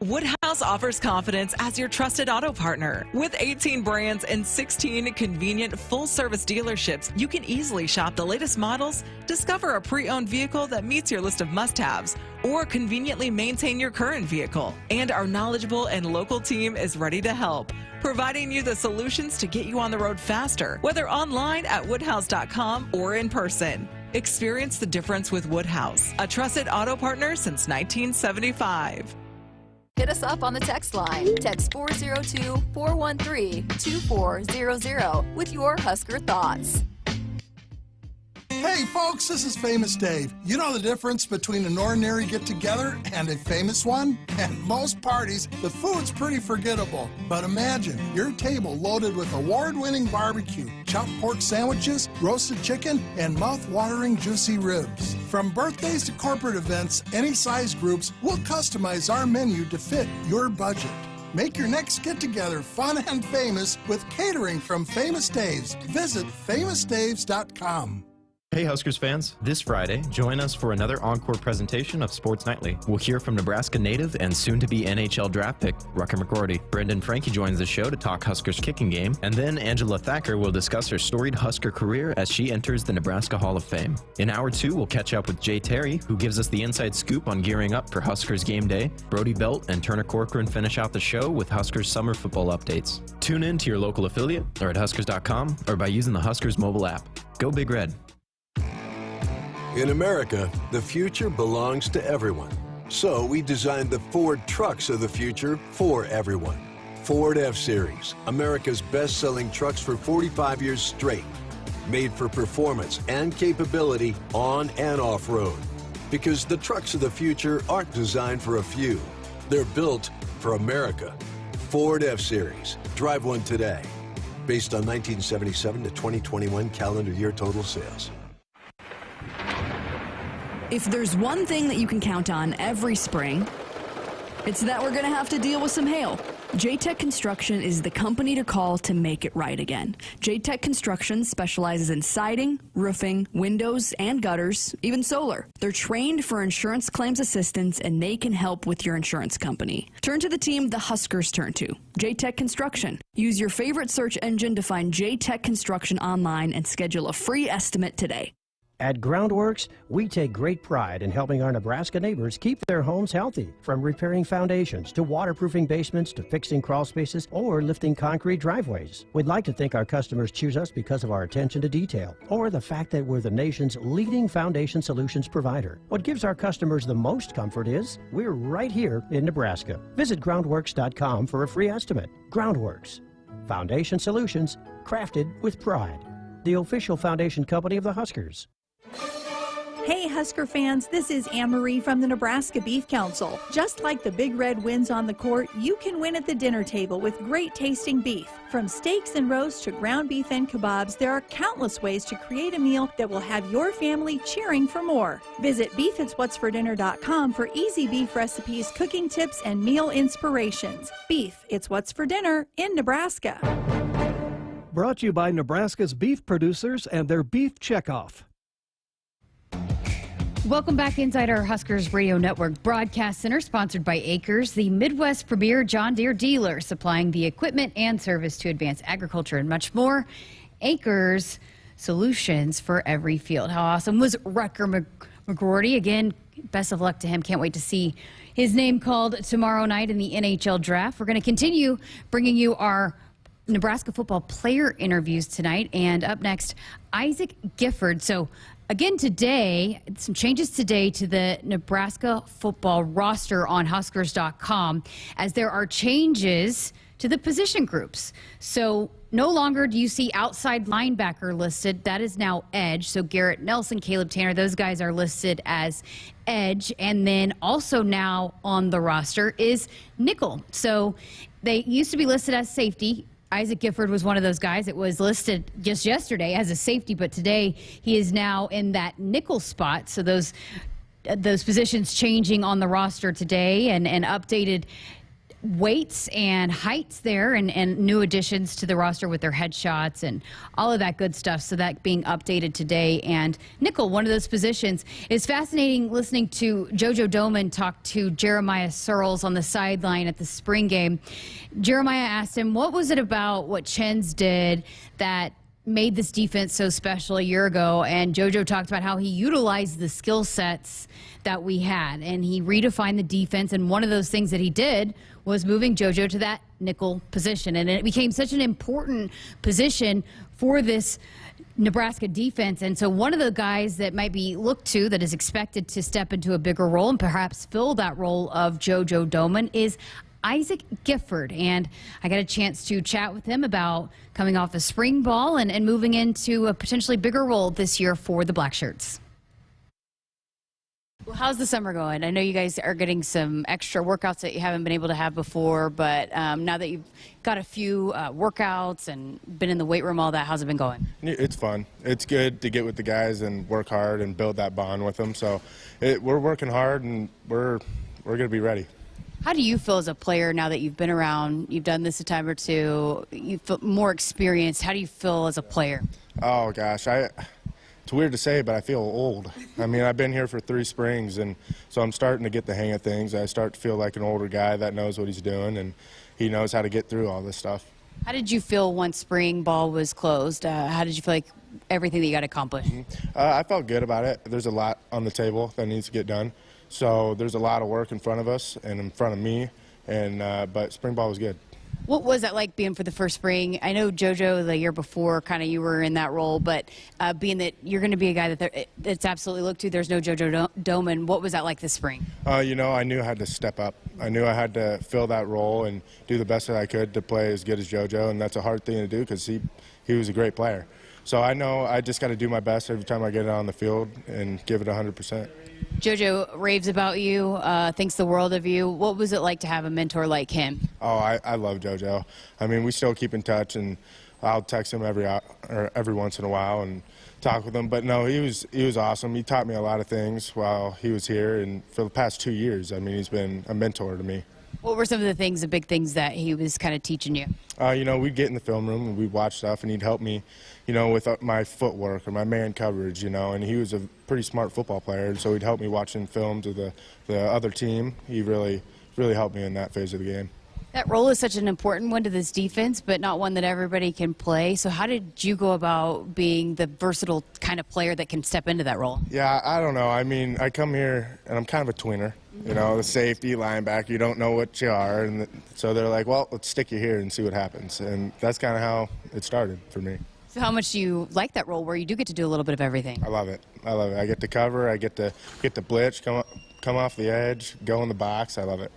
Woodhouse offers confidence as your trusted auto partner. With 18 brands and 16 convenient full-service dealerships, you can easily shop the latest models, discover a pre-owned vehicle that meets your list of must-haves, or conveniently maintain your current vehicle. And our knowledgeable and local team is ready to help, providing you the solutions to get you on the road faster, whether online at woodhouse.com or in person. Experience the difference with Woodhouse, a trusted auto partner since 1975. Hit us up on the text line. Text 402-413-2400 with your Husker thoughts. Hey folks, this is Famous Dave. You know the difference between an ordinary get-together and a famous one? At most parties, the food's pretty forgettable. But imagine your table loaded with award-winning barbecue, chopped pork sandwiches, roasted chicken, and mouth-watering juicy ribs. From birthdays to corporate events, any size groups, we'll customize our menu to fit your budget. Make your next get-together fun and famous with catering from Famous Dave's. Visit famousdaves.com. Hey Huskers fans, this Friday, join us for another encore presentation of Sports Nightly. We'll hear from Nebraska native and soon-to-be NHL draft pick, Rucker McGorty. Brendan Frankie joins the show to talk Huskers kicking game, and then Angela Thacker will discuss her storied Husker career as she enters the Nebraska Hall of Fame. In Hour 2, we'll catch up with Jay Terry, who gives us the inside scoop on gearing up for Huskers game day. Brody Belt and Turner Corcoran finish out the show with Huskers summer football updates. Tune in to your local affiliate, or at Huskers.com, or by using the Huskers mobile app. Go Big Red. In America, the future belongs to everyone. So we designed the Ford trucks of the future for everyone. Ford F-Series, America's best-selling trucks for 45 years straight. Made for performance and capability on and off-road. Because the trucks of the future aren't designed for a few. They're built for America. Ford F-Series. Drive one today. Based on 1977 to 2021 calendar year total sales. If there's one thing that you can count on every spring, it's that we're going to have to deal with some hail. J-Tech Construction is the company to call to make it right again. J-Tech Construction specializes in siding, roofing, windows, and gutters, even solar. They're trained for insurance claims assistance, and they can help with your insurance company. Turn to the team the Huskers turn to, J-Tech Construction. Use your favorite search engine to find J-Tech Construction online and schedule a free estimate today. At Groundworks, we take great pride in helping our Nebraska neighbors keep their homes healthy. From repairing foundations to waterproofing basements to fixing crawl spaces or lifting concrete driveways. We'd like to think our customers choose us because of our attention to detail or the fact that we're the nation's leading foundation solutions provider. What gives our customers the most comfort is we're right here in Nebraska. Visit groundworks.com for a free estimate. Groundworks. Foundation solutions crafted with pride. The official foundation company of the Huskers. Hey Husker fans, this is Anne-Marie from the Nebraska Beef Council. Just like the Big Red wins on the court, you can win at the dinner table with great tasting beef. From steaks and roasts to ground beef and kebabs, there are countless ways to create a meal that will have your family cheering for more. Visit beefitswhatsfordinner.com for easy beef recipes, cooking tips, and meal inspirations. Beef, it's what's for dinner in Nebraska. Brought to you by Nebraska's beef producers and their beef checkoff. Welcome back inside our Huskers Radio Network Broadcast Center, sponsored by Acres, the Midwest premier John Deere dealer, supplying the equipment and service to advance agriculture and much more. Acres, solutions for every field. How awesome was Rucker McGorty? Again, best of luck to him. Can't wait to see his name called tomorrow night in the NHL draft. We're going to continue bringing you our Nebraska football player interviews tonight. And up next, Isaac Gifford. So again today, some changes today to the Nebraska football roster on Huskers.com, as there are changes to the position groups. So no longer do you see outside linebacker listed. That is now edge. So Garrett Nelson, Caleb Tanner, those guys are listed as edge. And then also now on the roster is nickel. So they used to be listed as safety. Isaac Gifford was one of those guys. It was listed just yesterday as a safety, but today he is now in that nickel spot. So those positions changing on the roster today, and updated weights and heights there, and new additions to the roster with their headshots and all of that good stuff. So that being updated today. And nickel, one of those positions. It's fascinating listening to JoJo Doman talk to Jeremiah Searles on the sideline at the spring game. Jeremiah asked him, what was it about what Chens did that made this defense so special a year ago, and JoJo talked about how he utilized the skill sets that we had, and he redefined the defense, and one of those things that he did was moving JoJo to that nickel position, and it became such an important position for this Nebraska defense. And so one of the guys that might be looked to that is expected to step into a bigger role and perhaps fill that role of JoJo Domann is Isaac Gifford. And I got a chance to chat with him about coming off a spring ball and moving into a potentially bigger role this year for the Black Shirts. Well, how's the summer going? I know you guys are getting some extra workouts that you haven't been able to have before, but now that you've got a few workouts and been in the weight room, all that, how's it been going? It's fun. It's good to get with the guys and work hard and build that bond with them. So we're working hard, and we're going to be ready. How do you feel as a player now that you've been around, you've done this a time or two, you feel more experienced? How do you feel as a player? Oh, gosh. It's weird to say, but I feel old. I mean, I've been here for 3 springs, and so I'm starting to get the hang of things. I start to feel like an older guy that knows what he's doing, and he knows how to get through all this stuff. How did you feel once spring ball was closed? How did you feel like everything that you got accomplished? I felt good about it. There's a lot on the table that needs to get done. So there's a lot of work in front of us and in front of me, and but spring ball was good. What was that like being for the first spring? I know JoJo the year before, kind of you were in that role, but being that you're going to be a guy that's absolutely looked to, there's no JoJo Domann. What was that like this spring? You know, I knew I had to step up. I knew I had to fill that role and do the best that I could to play as good as JoJo, and that's a hard thing to do because he was a great player. So I know I just got to do my best every time I get out on the field and give it 100%. JoJo raves about you, thinks the world of you. What was it like to have a mentor like him? Oh, I love JoJo. I mean, we still keep in touch, and I'll text him every once in a while and talk with him. But no, he was awesome. He taught me a lot of things while he was here, and for the past 2 years, I mean, he's been a mentor to me. What were some of the big things that he was kind of teaching you? You know, we'd get in the film room and we'd watch stuff, and he'd help me, you know, with my footwork or my man coverage, you know, and he was a pretty smart football player, so he'd help me watching films of the other team. He really helped me in that phase of the game. That role is such an important one to this defense, but not one that everybody can play. So how did you go about being the versatile kind of player that can step into that role? Yeah, I don't know. I mean, I come here, and I'm kind of a tweener. You know, the safety, linebacker, you don't know what you are. And so they're like, well, let's stick you here and see what happens. And that's kind of how it started for me. So how much do you like that role where you do get to do a little bit of everything? I love it. I love it. I get to cover. I get to blitz, come off the edge, go in the box. I love it.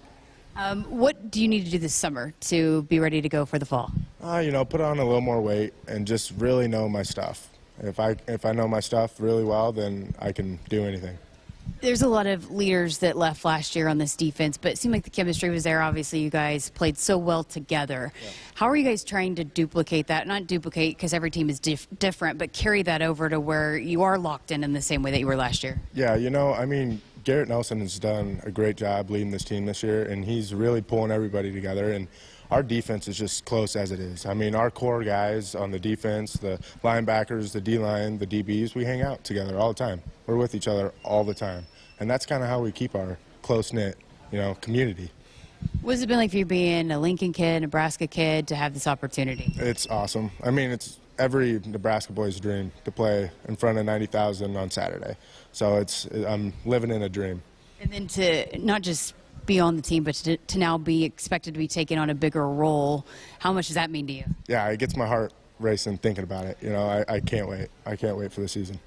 What do you need to do this summer to be ready to go for the fall? You know, put on a little more weight and just really know my stuff. If I know my stuff really well, then I can do anything. There's a lot of leaders that left last year on this defense, but it seemed like the chemistry was there. Obviously, you guys played so well together. Yeah. How are you guys trying to duplicate that? Not duplicate because every team is different, but carry that over to where you are locked in the same way that you were last year? Yeah, you know, I mean, Garrett Nelson has done a great job leading this team this year, and he's really pulling everybody together. And our defense is just close as it is. I mean, our core guys on the defense, the linebackers, the D-line, the DBs, we hang out together all the time. We're with each other all the time. And that's kind of how we keep our close-knit, you know, community. What's it been like for you being a Lincoln kid, Nebraska kid, to have this opportunity? It's awesome. I mean, it's every Nebraska boy's dream to play in front of 90,000 on Saturday. So I'm living in a dream. And then to not just be on the team, but to now be expected to be taking on a bigger role, how much does that mean to you? Yeah, it gets my heart racing thinking about it. You know, I can't wait. I can't wait for the season.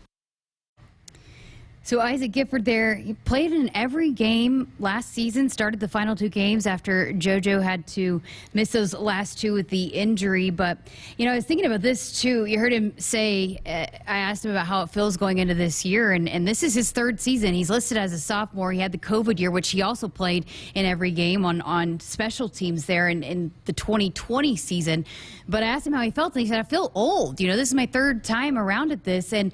So Isaac Gifford there, he played in every game last season, started the final 2 games after JoJo had to miss those last 2 with the injury. But, you know, I was thinking about this too. You heard him say, I asked him about how it feels going into this year, and this is his 3rd season. He's listed as a sophomore. He had the COVID year, which he also played in every game on special teams there in the 2020 season. But I asked him how he felt, and he said, I feel old. You know, this is my 3rd time around at this, and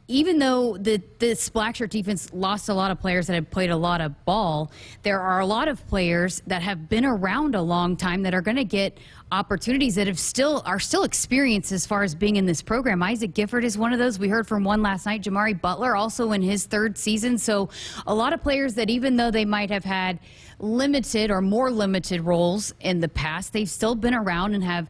even though this Black Shirt defense lost a lot of players that have played a lot of ball, there are a lot of players that have been around a long time that are going to get opportunities that are still experienced as far as being in this program. Isaac Gifford is one of those. We heard from one last night. Jamari Butler also in his 3rd season. So a lot of players that even though they might have had limited or more limited roles in the past, they've still been around and have,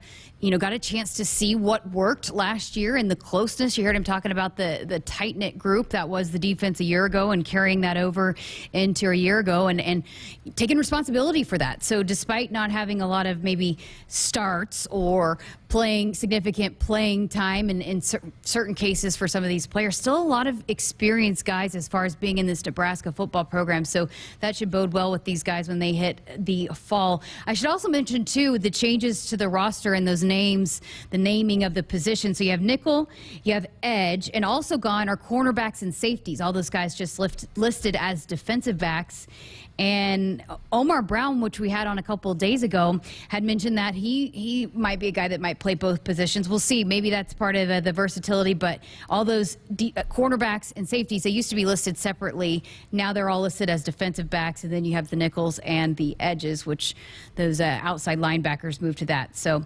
got a chance to see what worked last year and the closeness. You heard him talking about the tight-knit group that was the defense a year ago and carrying that over into a year ago and taking responsibility for that. So despite not having a lot of maybe starts or significant playing time in certain cases for some of these players, still a lot of experienced guys as far as being in this Nebraska football program. So that should bode well with these guys when they hit the fall. I should also mention, too, the changes to the roster and those names, the naming of the position. So you have nickel, you have edge, and also gone are cornerbacks and safeties. All those guys just listed as defensive backs. And Omar Brown, which we had on a couple of days ago, had mentioned that he might be a guy that might play both positions. We'll see. Maybe that's part of the versatility. But all those cornerbacks and safeties, they used to be listed separately. Now they're all listed as defensive backs. And then you have the nickels and the edges, which those outside linebackers move to that. So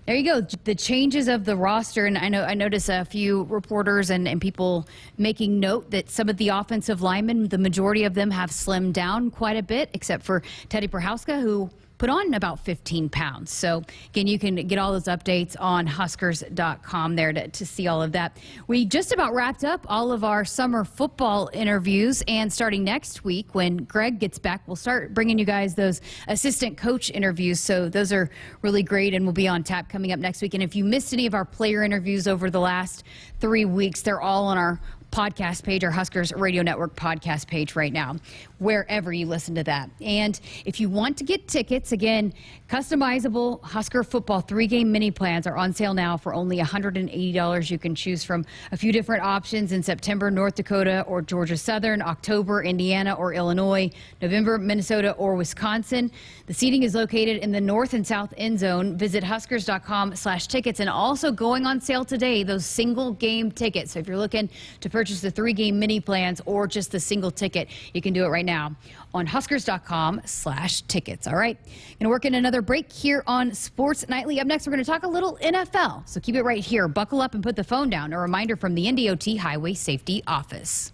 there you go. The changes of the roster. And I noticed a few reporters and people making note that some of the offensive linemen, the majority of them have slimmed down quite a bit, except for Teddy Prochazka, who put on about 15 pounds. So, again, you can get all those updates on Huskers.com there to see all of that. We just about wrapped up all of our summer football interviews, and starting next week when Greg gets back, we'll start bringing you guys those assistant coach interviews. So those are really great and will be on tap coming up next week. And if you missed any of our player interviews over the last 3 weeks, they're all on our podcast page, our Huskers Radio Network podcast page right now, wherever you listen to that. And if you want to get tickets, again, customizable Husker football 3-game mini plans are on sale now for only $180. You can choose from a few different options in September, North Dakota or Georgia Southern, October, Indiana or Illinois, November, Minnesota or Wisconsin. The seating is located in the north and south end zone. Visit Huskers.com/tickets, and also going on sale today, those single game tickets. So if you're looking to purchase the 3-game mini plans or just the single ticket, you can do it right now on Huskers.com/tickets. All right. Going to work in another break here on Sports Nightly. Up next, we're going to talk a little NFL. So keep it right here. Buckle up and put the phone down. A reminder from the NDOT Highway Safety Office.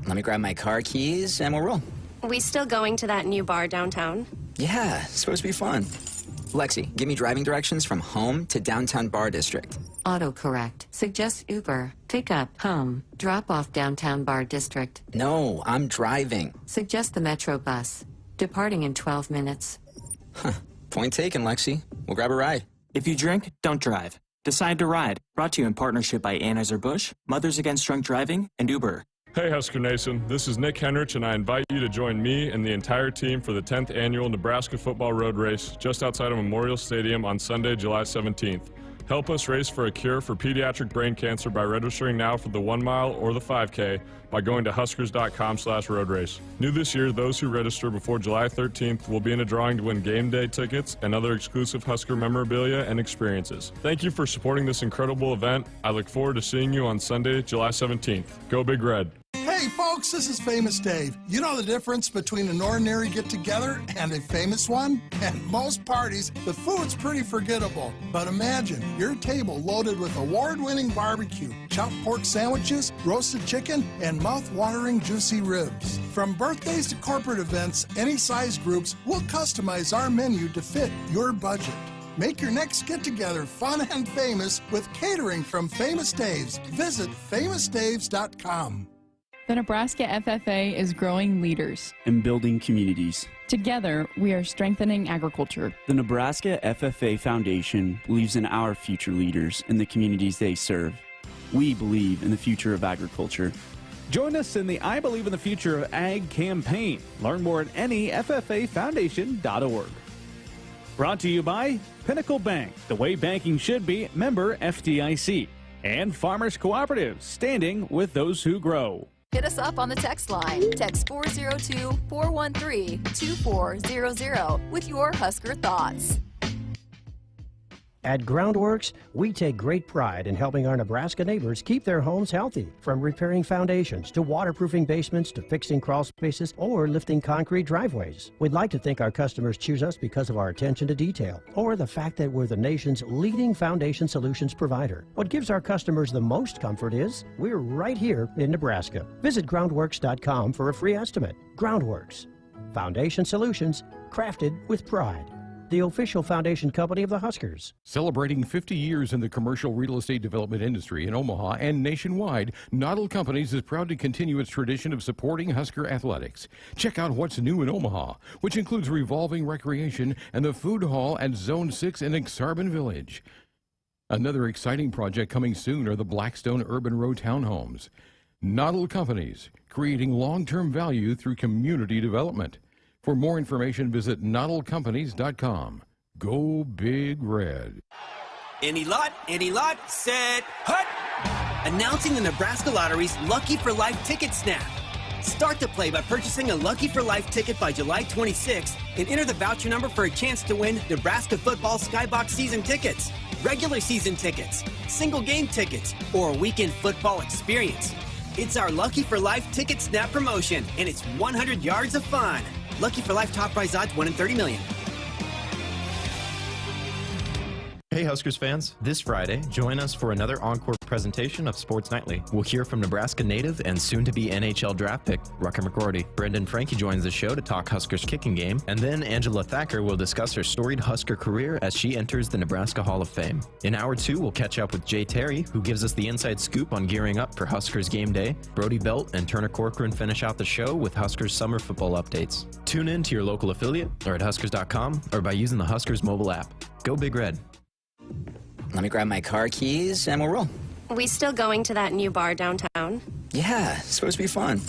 Let me grab my car keys and we'll roll. We still going to that new bar downtown? Yeah, it's supposed to be fun. Lexi, give me driving directions from home to downtown bar district. Autocorrect. Suggest Uber. Pick up, home. Drop off downtown bar district. No, I'm driving. Suggest the Metro bus. Departing in 12 minutes. Huh. Point taken, Lexi. We'll grab a ride. If you drink, don't drive. Decide to ride. Brought to you in partnership by Anheuser-Busch, Mothers Against Drunk Driving, and Uber. Hey Husker Nation, this is Nick Henrich, and I invite you to join me and the entire team for the 10th annual Nebraska Football Road Race just outside of Memorial Stadium on Sunday, July 17th. Help us race for a cure for pediatric brain cancer by registering now for the 1 mile or the 5K by going to Huskers.com/road race. New this year, those who register before July 13th will be in a drawing to win game day tickets and other exclusive Husker memorabilia and experiences. Thank you for supporting this incredible event. I look forward to seeing you on Sunday, July 17th. Go Big Red. Hey folks, this is Famous Dave. You know the difference between an ordinary get-together and a famous one? At most parties, the food's pretty forgettable. But imagine your table loaded with award-winning barbecue, chopped pork sandwiches, roasted chicken, and mouth-watering juicy ribs. From birthdays to corporate events, any size groups, we'll customize our menu to fit your budget. Make your next get-together fun and famous with catering from Famous Dave's. Visit famousdaves.com. The Nebraska FFA is growing leaders and building communities. Together, we are strengthening agriculture. The Nebraska FFA Foundation believes in our future leaders and the communities they serve. We believe in the future of agriculture. Join us in the I Believe in the Future of Ag campaign. Learn more at anyffafoundation.org. Brought to you by Pinnacle Bank, the way banking should be, member FDIC. And Farmers Cooperatives, standing with those who grow. Hit us up on the text line. Text 402-413-2400 with your Husker thoughts. At Groundworks, we take great pride in helping our Nebraska neighbors keep their homes healthy. From repairing foundations to waterproofing basements to fixing crawl spaces or lifting concrete driveways. We'd like to think our customers choose us because of our attention to detail or the fact that we're the nation's leading foundation solutions provider. What gives our customers the most comfort is we're right here in Nebraska. Visit groundworks.com for a free estimate. Groundworks. Foundation solutions crafted with pride. The official foundation company of the Huskers. Celebrating 50 years in the commercial real estate development industry in Omaha and nationwide, Noddle Companies is proud to continue its tradition of supporting Husker athletics. Check out what's new in Omaha, which includes revolving recreation and the food hall at Zone 6 in Exarban Village. Another exciting project coming soon are the Blackstone Urban Row townhomes. Noddle Companies, creating long-term value through community development. For more information, visit noddlecompanies.com. Go Big Red. Any lot, set, hut! Announcing the Nebraska Lottery's Lucky for Life Ticket Snap. Start to play by purchasing a Lucky for Life ticket by July 26th and enter the voucher number for a chance to win Nebraska football Skybox season tickets, regular season tickets, single game tickets, or a weekend football experience. It's our Lucky for Life Ticket Snap promotion, and it's 100 yards of fun. Lucky for Life top prize odds 1 in 30 million. Hey Huskers fans, this Friday, join us for another encore presentation of Sports Nightly. We'll hear from Nebraska native and soon-to-be NHL draft pick Rucker McGroarty. Brendan Frankie joins the show to talk Huskers kicking game, and then Angela Thacker will discuss her storied Husker career as she enters the Nebraska Hall of Fame. In Hour 2, we'll catch up with Jay Terry, who gives us the inside scoop on gearing up for Huskers game day. Brody Belt and Turner Corcoran finish out the show with Huskers summer football updates. Tune in to your local affiliate or at Huskers.com or by using the Huskers mobile app. Go Big Red. Let me grab my car keys and we'll roll. We still going to that new bar downtown? Yeah, it's supposed to be fun.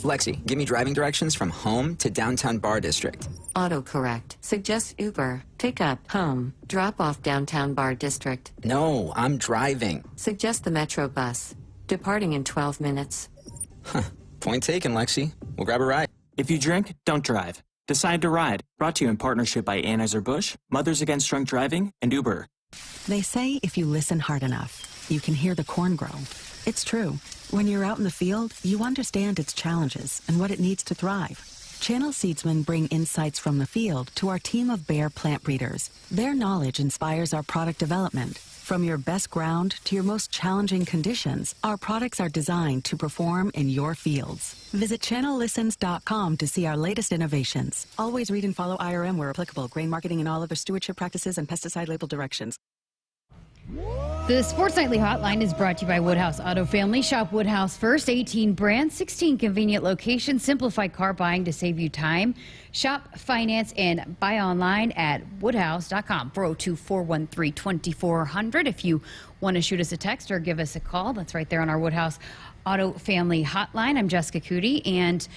Lexi, give me driving directions from home to downtown bar district. Autocorrect. Suggest Uber. Pickup. Home. Drop off downtown bar district. No, I'm driving. Suggest the Metro bus. Departing in 12 minutes. Huh. Point taken, Lexi. We'll grab a ride. If you drink, don't drive. Decide to ride. Brought to you in partnership by Anheuser-Busch, Mothers Against Drunk Driving, and Uber. They say if you listen hard enough, you can hear the corn grow. It's true. When you're out in the field, you understand its challenges and what it needs to thrive. Channel Seedsmen bring insights from the field to our team of Bayer plant breeders. Their knowledge inspires our product development. From your best ground to your most challenging conditions, our products are designed to perform in your fields. Visit channellistens.com to see our latest innovations. Always read and follow IRM where applicable, grain marketing and all other stewardship practices and pesticide label directions. The Sports Nightly Hotline is brought to you by Woodhouse Auto Family. Shop Woodhouse first. 18 brands, 16 convenient locations. Simplify car buying to save you time. Shop, finance, and buy online at woodhouse.com. 402-413-2400. If you want to shoot us a text or give us a call, that's right there on our Woodhouse Auto Family Hotline. I'm Jessica Coody, and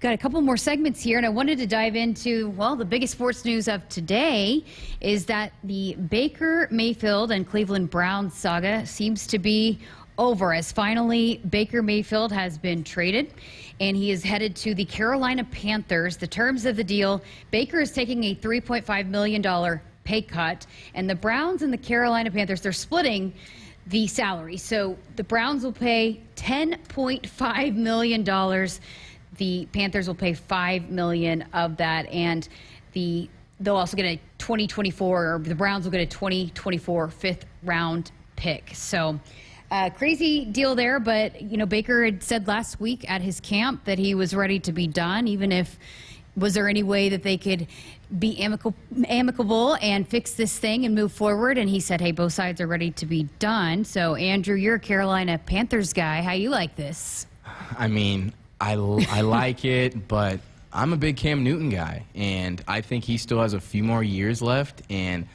got a couple more segments here, and I wanted to dive into, well, the biggest sports news of today is that the Baker Mayfield and Cleveland Browns saga seems to be over, as finally Baker Mayfield has been traded and he is headed to the Carolina Panthers. The terms of the deal: Baker is taking a $3.5 million pay cut, and the Browns and the Carolina Panthers, they're splitting the salary. So the Browns will pay $10.5 million. The Panthers will pay $5 million of that, and they'll also get a 2024, or the Browns will get a 2024 fifth-round pick. So, crazy deal there, but, you know, Baker had said last week at his camp that he was ready to be done, even if, was there any way that they could be amicable and fix this thing and move forward? And he said, hey, both sides are ready to be done. So, Andrew, you're a Carolina Panthers guy. How you like this? I mean, I like it, but I'm a big Cam Newton guy, and I think he still has a few more years left, and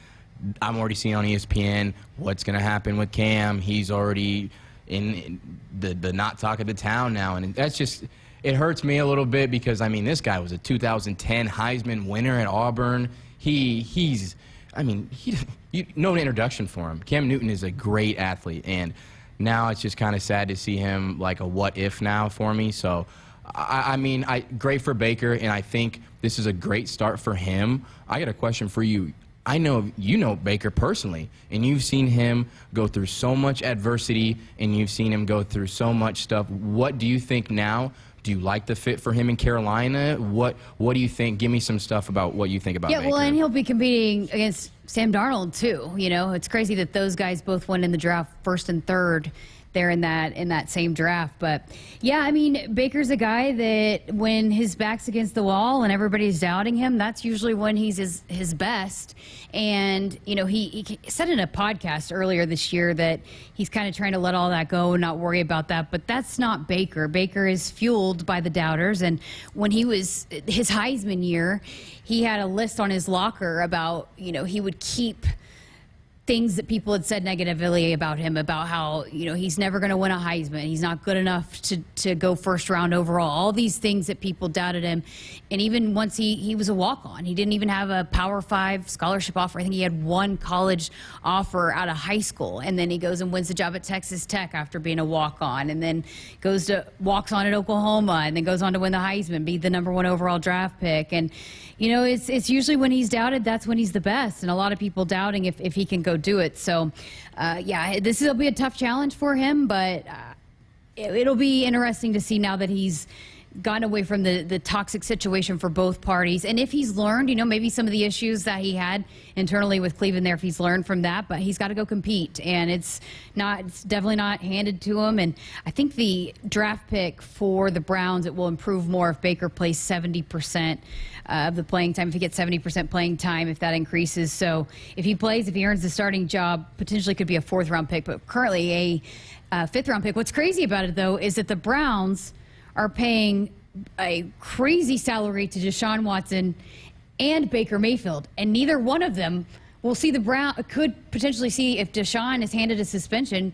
I'm already seeing on ESPN what's going to happen with Cam. He's already in the not talk of the town now, and that's just, it hurts me a little bit because, I mean, this guy was a 2010 Heisman winner at Auburn. He's no introduction for him. Cam Newton is a great athlete, and now it's just kind of sad to see him like a what if now for me. So, I mean, great for Baker, and I think this is a great start for him. I got a question for you. I know you know Baker personally, and you've seen him go through so much adversity, and you've seen him go through so much stuff. What do you think now? Do you like the fit for him in Carolina? What do you think? Give me some stuff about what you think about Baker. Yeah, well, and he'll be competing against Sam Darnold, too. You know, it's crazy that those guys both went in the draft first and third there in that same draft. But yeah, I mean, Baker's a guy that when his back's against the wall and everybody's doubting him, that's usually when he's his best. And, you know, he said in a podcast earlier this year that he's kind of trying to let all that go and not worry about that. But that's not Baker. Baker is fueled by the doubters. And when he was his Heisman year, he had a list on his locker about, you know, he would keep things that people had said negatively about him, about how, you know, he's never going to win a Heisman. He's not good enough to go first round overall. All these things that people doubted him. And even once he was a walk-on, he didn't even have a Power 5 scholarship offer. I think he had one college offer out of high school. And then he goes and wins the job at Texas Tech after being a walk-on, and then walks on at Oklahoma, and then goes on to win the Heisman, be the #1 overall draft pick. And, you know, it's usually when he's doubted, that's when he's the best. And a lot of people doubting if he can go do it. So, yeah, this will be a tough challenge for him, but it'll be interesting to see now that he's gotten away from the toxic situation for both parties. And if he's learned, you know, maybe some of the issues that he had internally with Cleveland there, if he's learned from that, but he's got to go compete. And it's definitely not handed to him. And I think the draft pick for the Browns, it will improve more if Baker plays 70% of the playing time, if he gets 70% playing time, if that increases. So if he plays, if he earns the starting job, potentially could be a 4th-round pick, but currently a 5th-round pick. What's crazy about it, though, is that the Browns are paying a crazy salary to Deshaun Watson and Baker Mayfield, and neither one of them will see could potentially see if Deshaun is handed a suspension.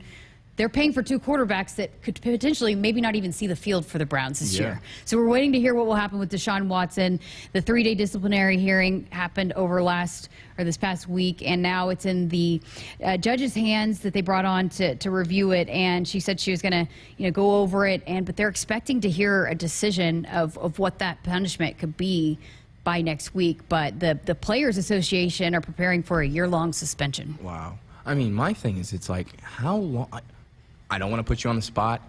They're paying for 2 quarterbacks that could potentially maybe not even see the field for the Browns this year. So we're waiting to hear what will happen with Deshaun Watson. The 3-day disciplinary hearing happened this past week, and now it's in the judge's hands that they brought on to review it. And she said she was going to go over it, but they're expecting to hear a decision of what that punishment could be by next week. But the Players Association are preparing for a year-long suspension. Wow. I mean, my thing is, it's like, how long? I don't want to put you on the spot.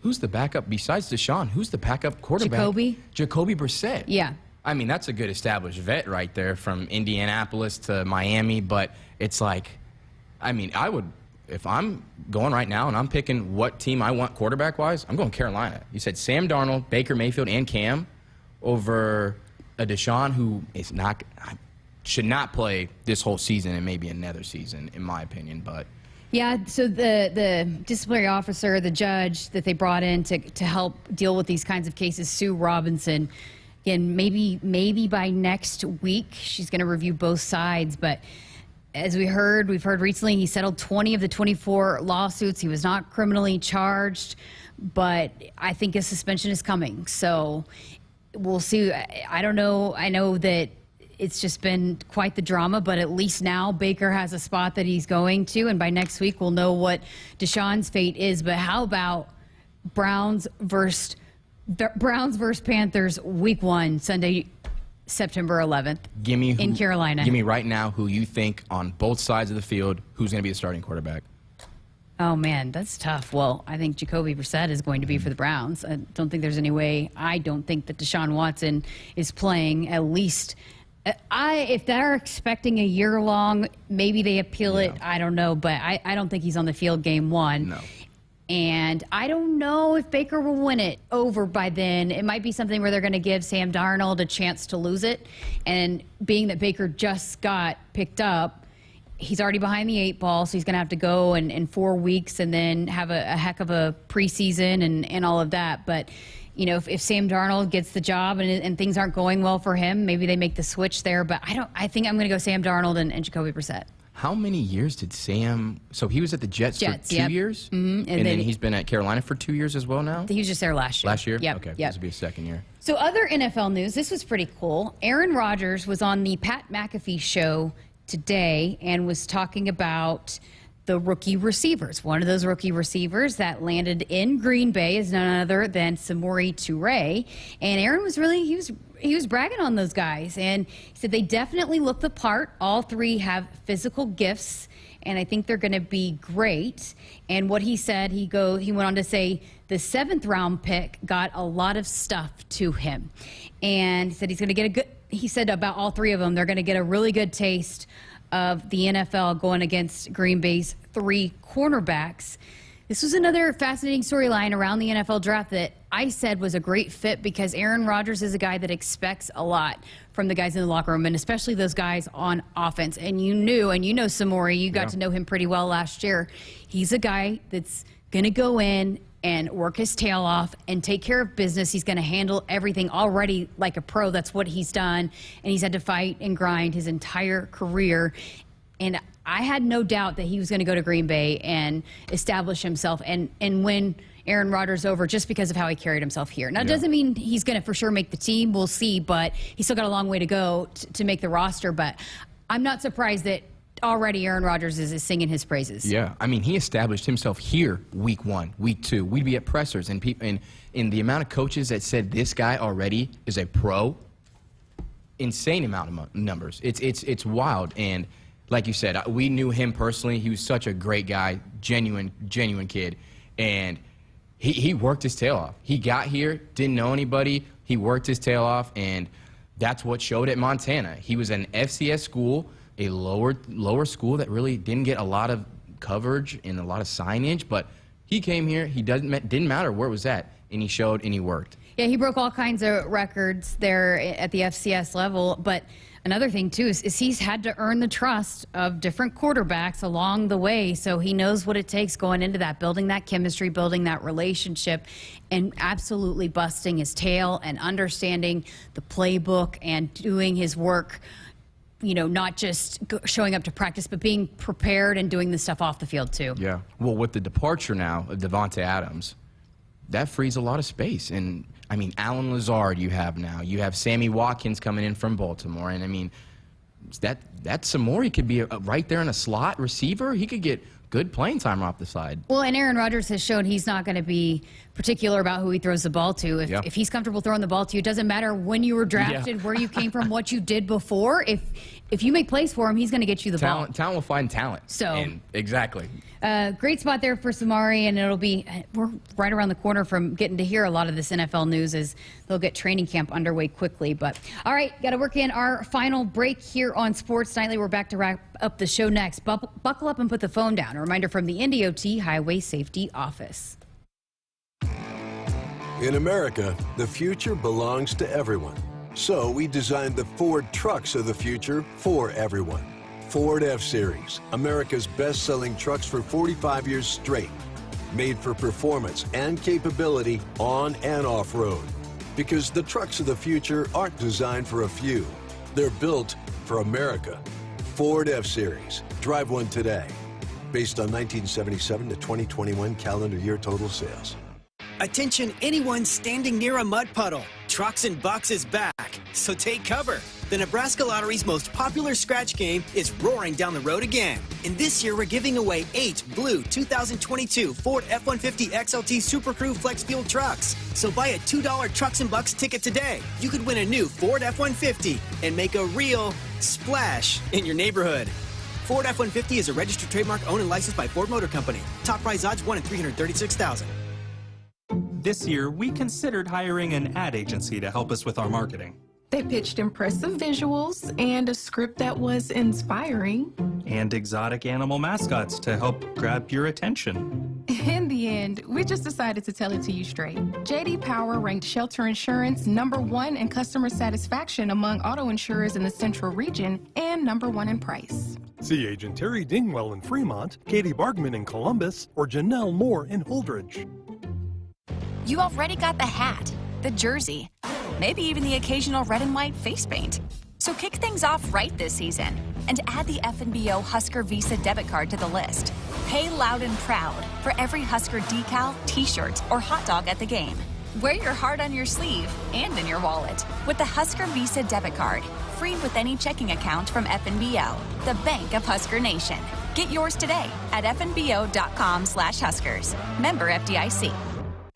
Who's the backup besides Deshaun? Who's the backup quarterback? Jacoby Brissett. Yeah. I mean, that's a good established vet right there from Indianapolis to Miami. But it's like, I mean, if I'm going right now and I'm picking what team I want quarterback-wise, I'm going Carolina. You said Sam Darnold, Baker Mayfield, and Cam over a Deshaun who should not play this whole season and maybe another season, in my opinion. But yeah, so the disciplinary officer, the judge that they brought in to help deal with these kinds of cases, Sue Robinson, again, maybe by next week she's going to review both sides. But as we've heard recently, he settled 20 of the 24 lawsuits. He was not criminally charged, but I think a suspension is coming. So we'll see. I don't know. I know that it's just been quite the drama, but at least now Baker has a spot that he's going to, and by next week we'll know what Deshaun's fate is. But how about Browns versus Panthers Week 1, Sunday, September 11th, in Carolina? Give me right now who you think on both sides of the field, who's going to be the starting quarterback. Oh, man, that's tough. Well, I think Jacoby Brissett is going to be for the Browns. I don't think there's any way. I don't think that Deshaun Watson is playing at least. If they're expecting a year-long, maybe they appeal it. I don't know, but I don't think he's on the field game 1. No. And I don't know if Baker will win it over by then. It might be something where they're going to give Sam Darnold a chance to lose it. And being that Baker just got picked up, he's already behind the 8 ball, so he's going to have to go in 4 weeks and then have a heck of a preseason and all of that. But you know, if Sam Darnold gets the job and things aren't going well for him, maybe they make the switch there. But I think I'm going to go Sam Darnold and Jacoby Brissett. How many years did Sam? So he was at the Jets for 2 years, and then he's been at Carolina for 2 years as well. Now he was just there last year. Last year, yep. Okay, this will be his 2nd year. So other NFL news. This was pretty cool. Aaron Rodgers was on the Pat McAfee show today and was talking about the rookie receivers. One of those rookie receivers that landed in Green Bay is none other than Samori Toure. And Aaron was he was bragging on those guys. And he said they definitely look the part. All 3 have physical gifts, and I think they're going to be great. And what he said, he went on to say the 7th round pick got a lot of stuff to him. And he said he's going to get he said about all 3 of them, they're going to get a really good taste of the NFL going against Green Bay's 3 cornerbacks. This was another fascinating storyline around the NFL draft that I said was a great fit because Aaron Rodgers is a guy that expects a lot from the guys in the locker room, and especially those guys on offense. And you know Samori, you got to know him pretty well last year. He's a guy that's going to go in and work his tail off and take care of business. He's going to handle everything already like a pro. That's what he's done. And he's had to fight and grind his entire career. And I had no doubt that he was going to go to Green Bay and establish himself and win Aaron Rodgers over just because of how he carried himself here. Now, it doesn't mean he's going to for sure make the team. We'll see. But he's still got a long way to go to make the roster. But I'm not surprised that already Aaron Rodgers is singing his praises. Yeah, I mean, he established himself here week 1, week 2. We'd be at pressers, and people, and the amount of coaches that said this guy already is a pro, insane amount of numbers. It's wild. And like you said, we knew him personally. He was such a great guy, genuine kid. And he worked his tail off. He got here, didn't know anybody. He worked his tail off, and that's what showed at Montana. He was an FCS school, a lower school that really didn't get a lot of coverage and a lot of signage, but he came here. He didn't matter where it was at, and he showed and he worked. Yeah, he broke all kinds of records there at the FCS level, but another thing, too, is he's had to earn the trust of different quarterbacks along the way, so he knows what it takes going into that, building that chemistry, building that relationship, and absolutely busting his tail and understanding the playbook and doing his work, you know, not just showing up to practice, but being prepared and doing the stuff off the field, too. Yeah. Well, with the departure now of Devontae Adams, that frees a lot of space. And, I mean, Alan Lazard you have now. You have Sammy Watkins coming in from Baltimore. And, I mean, that Samori could be right there in a slot receiver. He could get good playing time off the side. Well, and Aaron Rodgers has shown he's not going to be particular about who he throws the ball to. If he's comfortable throwing the ball to you, it doesn't matter when you were drafted, where you came from, what you did before. If you make plays for him, he's going to get you the ball. Talent will find talent. Exactly. Great spot there for Samori, and we're right around the corner from getting to hear a lot of this NFL news as they'll get training camp underway quickly. But all right, got to work in our final break here on Sports Nightly. We're back to wrap up the show next. Buckle up and put the phone down. A reminder from the NDOT Highway Safety Office. In America, the future belongs to everyone. So we designed the Ford trucks of the future for everyone. Ford F-Series, America's best-selling trucks for 45 years straight. Made for performance and capability on and off-road. Because the trucks of the future aren't designed for a few. They're built for America. Ford F-Series. Drive one today. Based on 1977 to 2021 calendar year total sales. Attention anyone standing near a mud puddle. Trucks and Bucks is back, so take cover. The Nebraska Lottery's most popular scratch game is roaring down the road again. And this year we're giving away 8 blue 2022 Ford F-150 XLT Super Crew Flex Fuel trucks. So buy a $2 Trucks and Bucks ticket today. You could win a new Ford F-150 and make a real splash in your neighborhood. Ford F-150 is a registered trademark owned and licensed by Ford Motor Company. Top prize odds 1 in 336,000. This year, we considered hiring an ad agency to help us with our marketing. They pitched impressive visuals and a script that was inspiring. And exotic animal mascots to help grab your attention. In the end, we just decided to tell it to you straight. J.D. Power ranked Shelter Insurance #1 in customer satisfaction among auto insurers in the Central Region and #1 in price. See Agent Terry Dingwell in Fremont, Katie Bargman in Columbus, or Janelle Moore in Holdridge. You already got the hat, the jersey, maybe even the occasional red and white face paint. So kick things off right this season and add the FNBO Husker Visa debit card to the list. Pay loud and proud for every Husker decal, t-shirt, or hot dog at the game. Wear your heart on your sleeve and in your wallet with the Husker Visa debit card, free with any checking account from FNBO, the bank of Husker Nation. Get yours today at fnbo.com/Huskers. Member FDIC.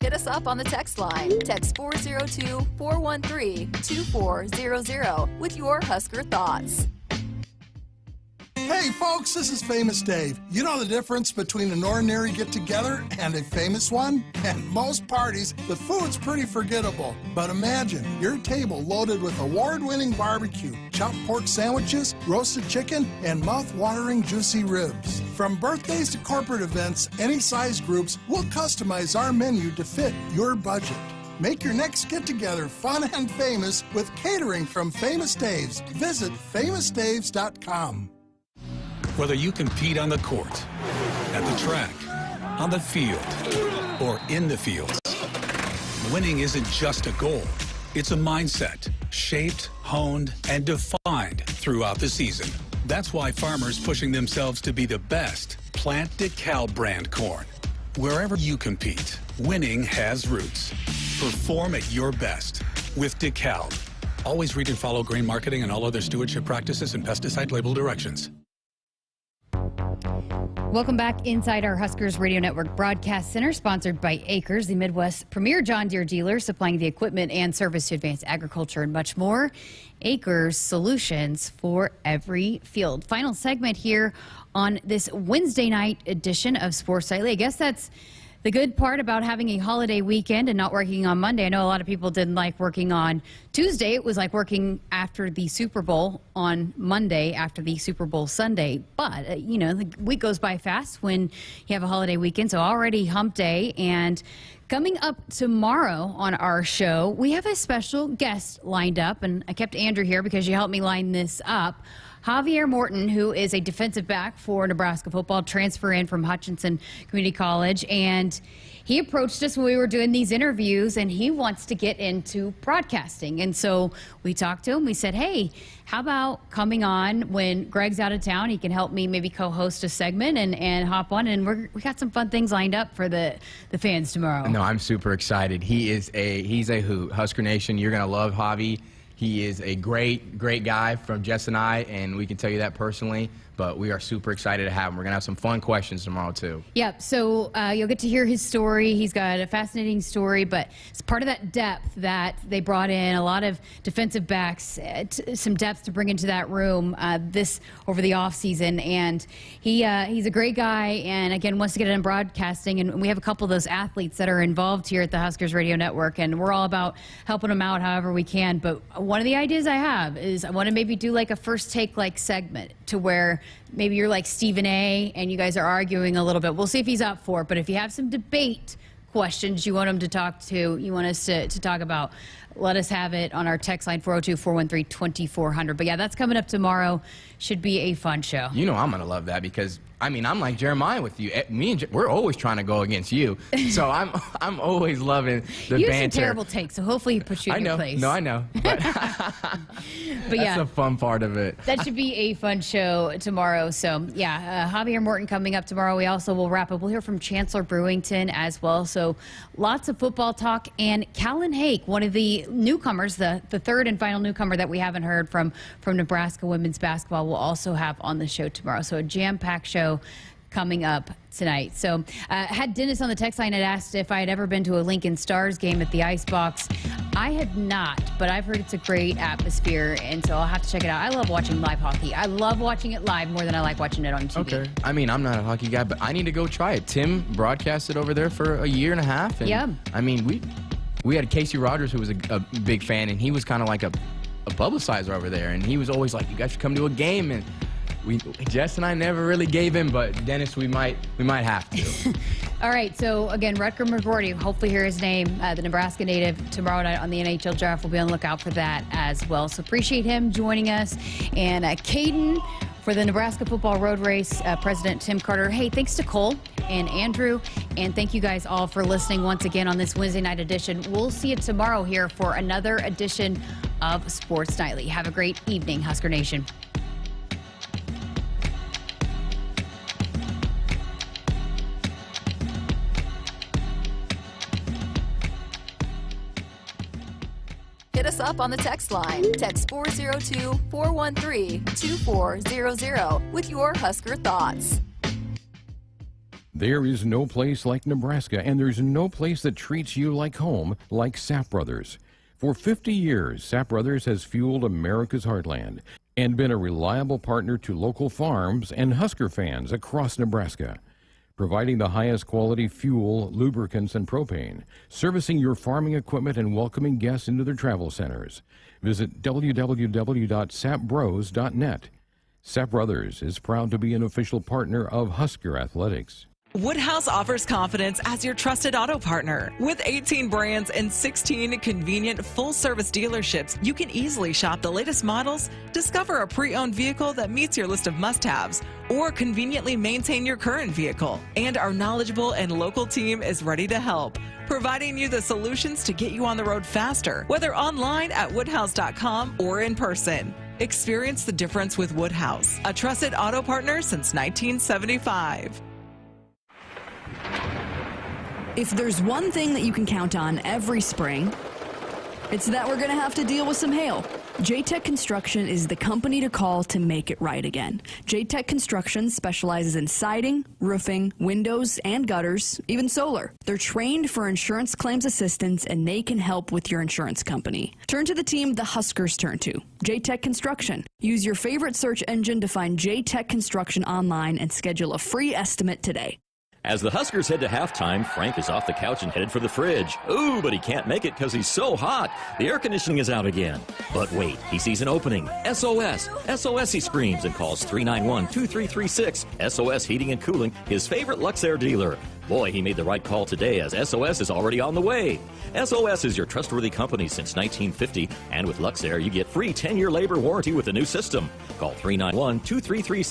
Hit us up on the text line. Text 402-413-2400 with your Husker thoughts. Hey folks, this is Famous Dave. You know the difference between an ordinary get-together and a famous one? At most parties, the food's pretty forgettable. But imagine your table loaded with award-winning barbecue, chopped pork sandwiches, roasted chicken, and mouth-watering juicy ribs. From birthdays to corporate events, any size groups, we'll customize our menu to fit your budget. Make your next get-together fun and famous with catering from Famous Dave's. Visit famousdaves.com. Whether you compete on the court, at the track, on the field, or in the fields, winning isn't just a goal. It's a mindset, shaped, honed, and defined throughout the season. That's why farmers pushing themselves to be the best plant DeKalb brand corn. Wherever you compete, winning has roots. Perform at your best with DeKalb. Always read and follow grain marketing and all other stewardship practices and pesticide label directions. Welcome back inside our Huskers Radio Network Broadcast Center, sponsored by Acres, the Midwest premier John Deere dealer, supplying the equipment and service to advance agriculture and much more. Acres, solutions for every field. Final segment here on this Wednesday night edition of Sports Nightly. I guess that's the good part about having a holiday weekend and not working on Monday. I know a lot of people didn't like working on Tuesday. It was like working after the Super Bowl on Monday after the Super Bowl Sunday. But, you know, the week goes by fast when you have a holiday weekend. So already hump day. And coming up tomorrow on our show, we have a special guest lined up. And I kept Andrew here because you helped me line this up. Javier Morton, who is a defensive back for Nebraska football, transfer in from Hutchinson Community College, and he approached us when we were doing these interviews, and he wants to get into broadcasting. And so we talked to him. We said, hey, how about coming on when Greg's out of town? He can help me maybe co-host a segment and hop on, and we got some fun things lined up for the fans tomorrow. No, I'm super excited. He's a hoot. Husker Nation, you're going to love Javi. He is a great guy from Jess and I, and we can tell you that personally, but we are super excited to have him. We're going to have some fun questions tomorrow, too. Yep, so you'll get to hear his story. He's got a fascinating story, but it's part of that depth that they brought in, a lot of defensive backs, some depth to bring into that room this over the offseason, and he's a great guy, and again, wants to get in broadcasting, and we have a couple of those athletes that are involved here at the Huskers Radio Network, and we're all about helping them out however we can, but one of the ideas I have is I want to maybe do like a first take like segment to where maybe you're like Stephen A. and you guys are arguing a little bit. We'll see if he's up for it. But if you have some debate questions you want him to talk to, you want us to talk about, let us have it on our text line 402-413-2400. But yeah, that's coming up tomorrow. Should be a fun show. You know I'm going to love that because, I mean, I'm like Jeremiah with you. Me and we're always trying to go against you. So I'm always loving the you banter. You have some terrible takes, so hopefully he puts you in your place. No, I know. But, but yeah, that's the fun part of it. That should be a fun show tomorrow. So yeah, Javier Morton coming up tomorrow. We also will wrap up. We'll hear from Chancellor Brewington as well. So lots of football talk. And Callan Hake, one of the newcomers, the third and final newcomer that we haven't heard from Nebraska women's basketball, will also have on the show tomorrow. So a jam-packed show coming up tonight. So had Dennis on the text line had asked if I had ever been to a Lincoln Stars game at the Icebox. I had not, but I've heard it's a great atmosphere, and so I'll have to check it out. I love watching live hockey. I love watching it live more than I like watching it on TV. Okay. I mean, I'm not a hockey guy, but I need to go try it. Tim broadcasted over there for a year and a half. And, yeah. I mean, we had Casey Rogers, who was a big fan, and he was kind of like a publicizer over there, and he was always like, you guys should come to a game, and Jess and I never really gave in, but Dennis, we might have to. All right, so again, Rutger McGorty, hopefully hear his name, the Nebraska native, tomorrow night on the NHL Draft. We'll be on the lookout for that as well. So appreciate him joining us. And Caden for the Nebraska Football Road Race, President Tim Carter. Hey, thanks to Cole and Andrew, and thank you guys all for listening once again on this Wednesday night edition. We'll see you tomorrow here for another edition of Sports Nightly. Have a great evening, Husker Nation. Hit us up on the text line. Text 402-413-2400 with your Husker thoughts. There is no place like Nebraska, and there's no place that treats you like home like Sapp Brothers. For 50 years, Sapp Brothers has fueled America's heartland. and been a reliable partner to local farms and Husker fans across Nebraska, providing the highest quality fuel, lubricants, and propane, servicing your farming equipment and welcoming guests into their travel centers. Visit www.sapbros.net. Sap Brothers is proud to be an official partner of Husker Athletics. Woodhouse offers confidence as your trusted auto partner. With 18 brands and 16 convenient full-service dealerships, you can easily shop the latest models, discover a pre-owned vehicle that meets your list of must-haves, or conveniently maintain your current vehicle. And our knowledgeable and local team is ready to help, providing you the solutions to get you on the road faster, whether online at woodhouse.com or in person. Experience the difference with Woodhouse, a trusted auto partner since 1975. If there's one thing that you can count on every spring, it's that we're going to have to deal with some hail. J-Tech Construction is the company to call to make it right again. J-Tech Construction specializes in siding, roofing, windows, and gutters, even solar. They're trained for insurance claims assistance, and they can help with your insurance company. Turn to the team the Huskers turn to, J-Tech Construction. Use your favorite search engine to find J-Tech Construction online and schedule a free estimate today. As the Huskers head to halftime, Frank is off the couch and headed for the fridge. Ooh, but he can't make it because he's so hot. The air conditioning is out again. But wait, he sees an opening. SOS! SOS, he screams and calls 391-2336. SOS Heating and Cooling, his favorite Luxair dealer. Boy, he made the right call today as SOS is already on the way. SOS is your trustworthy company since 1950, and with Luxair, you get free 10-year labor warranty with the new system. Call 391-2336.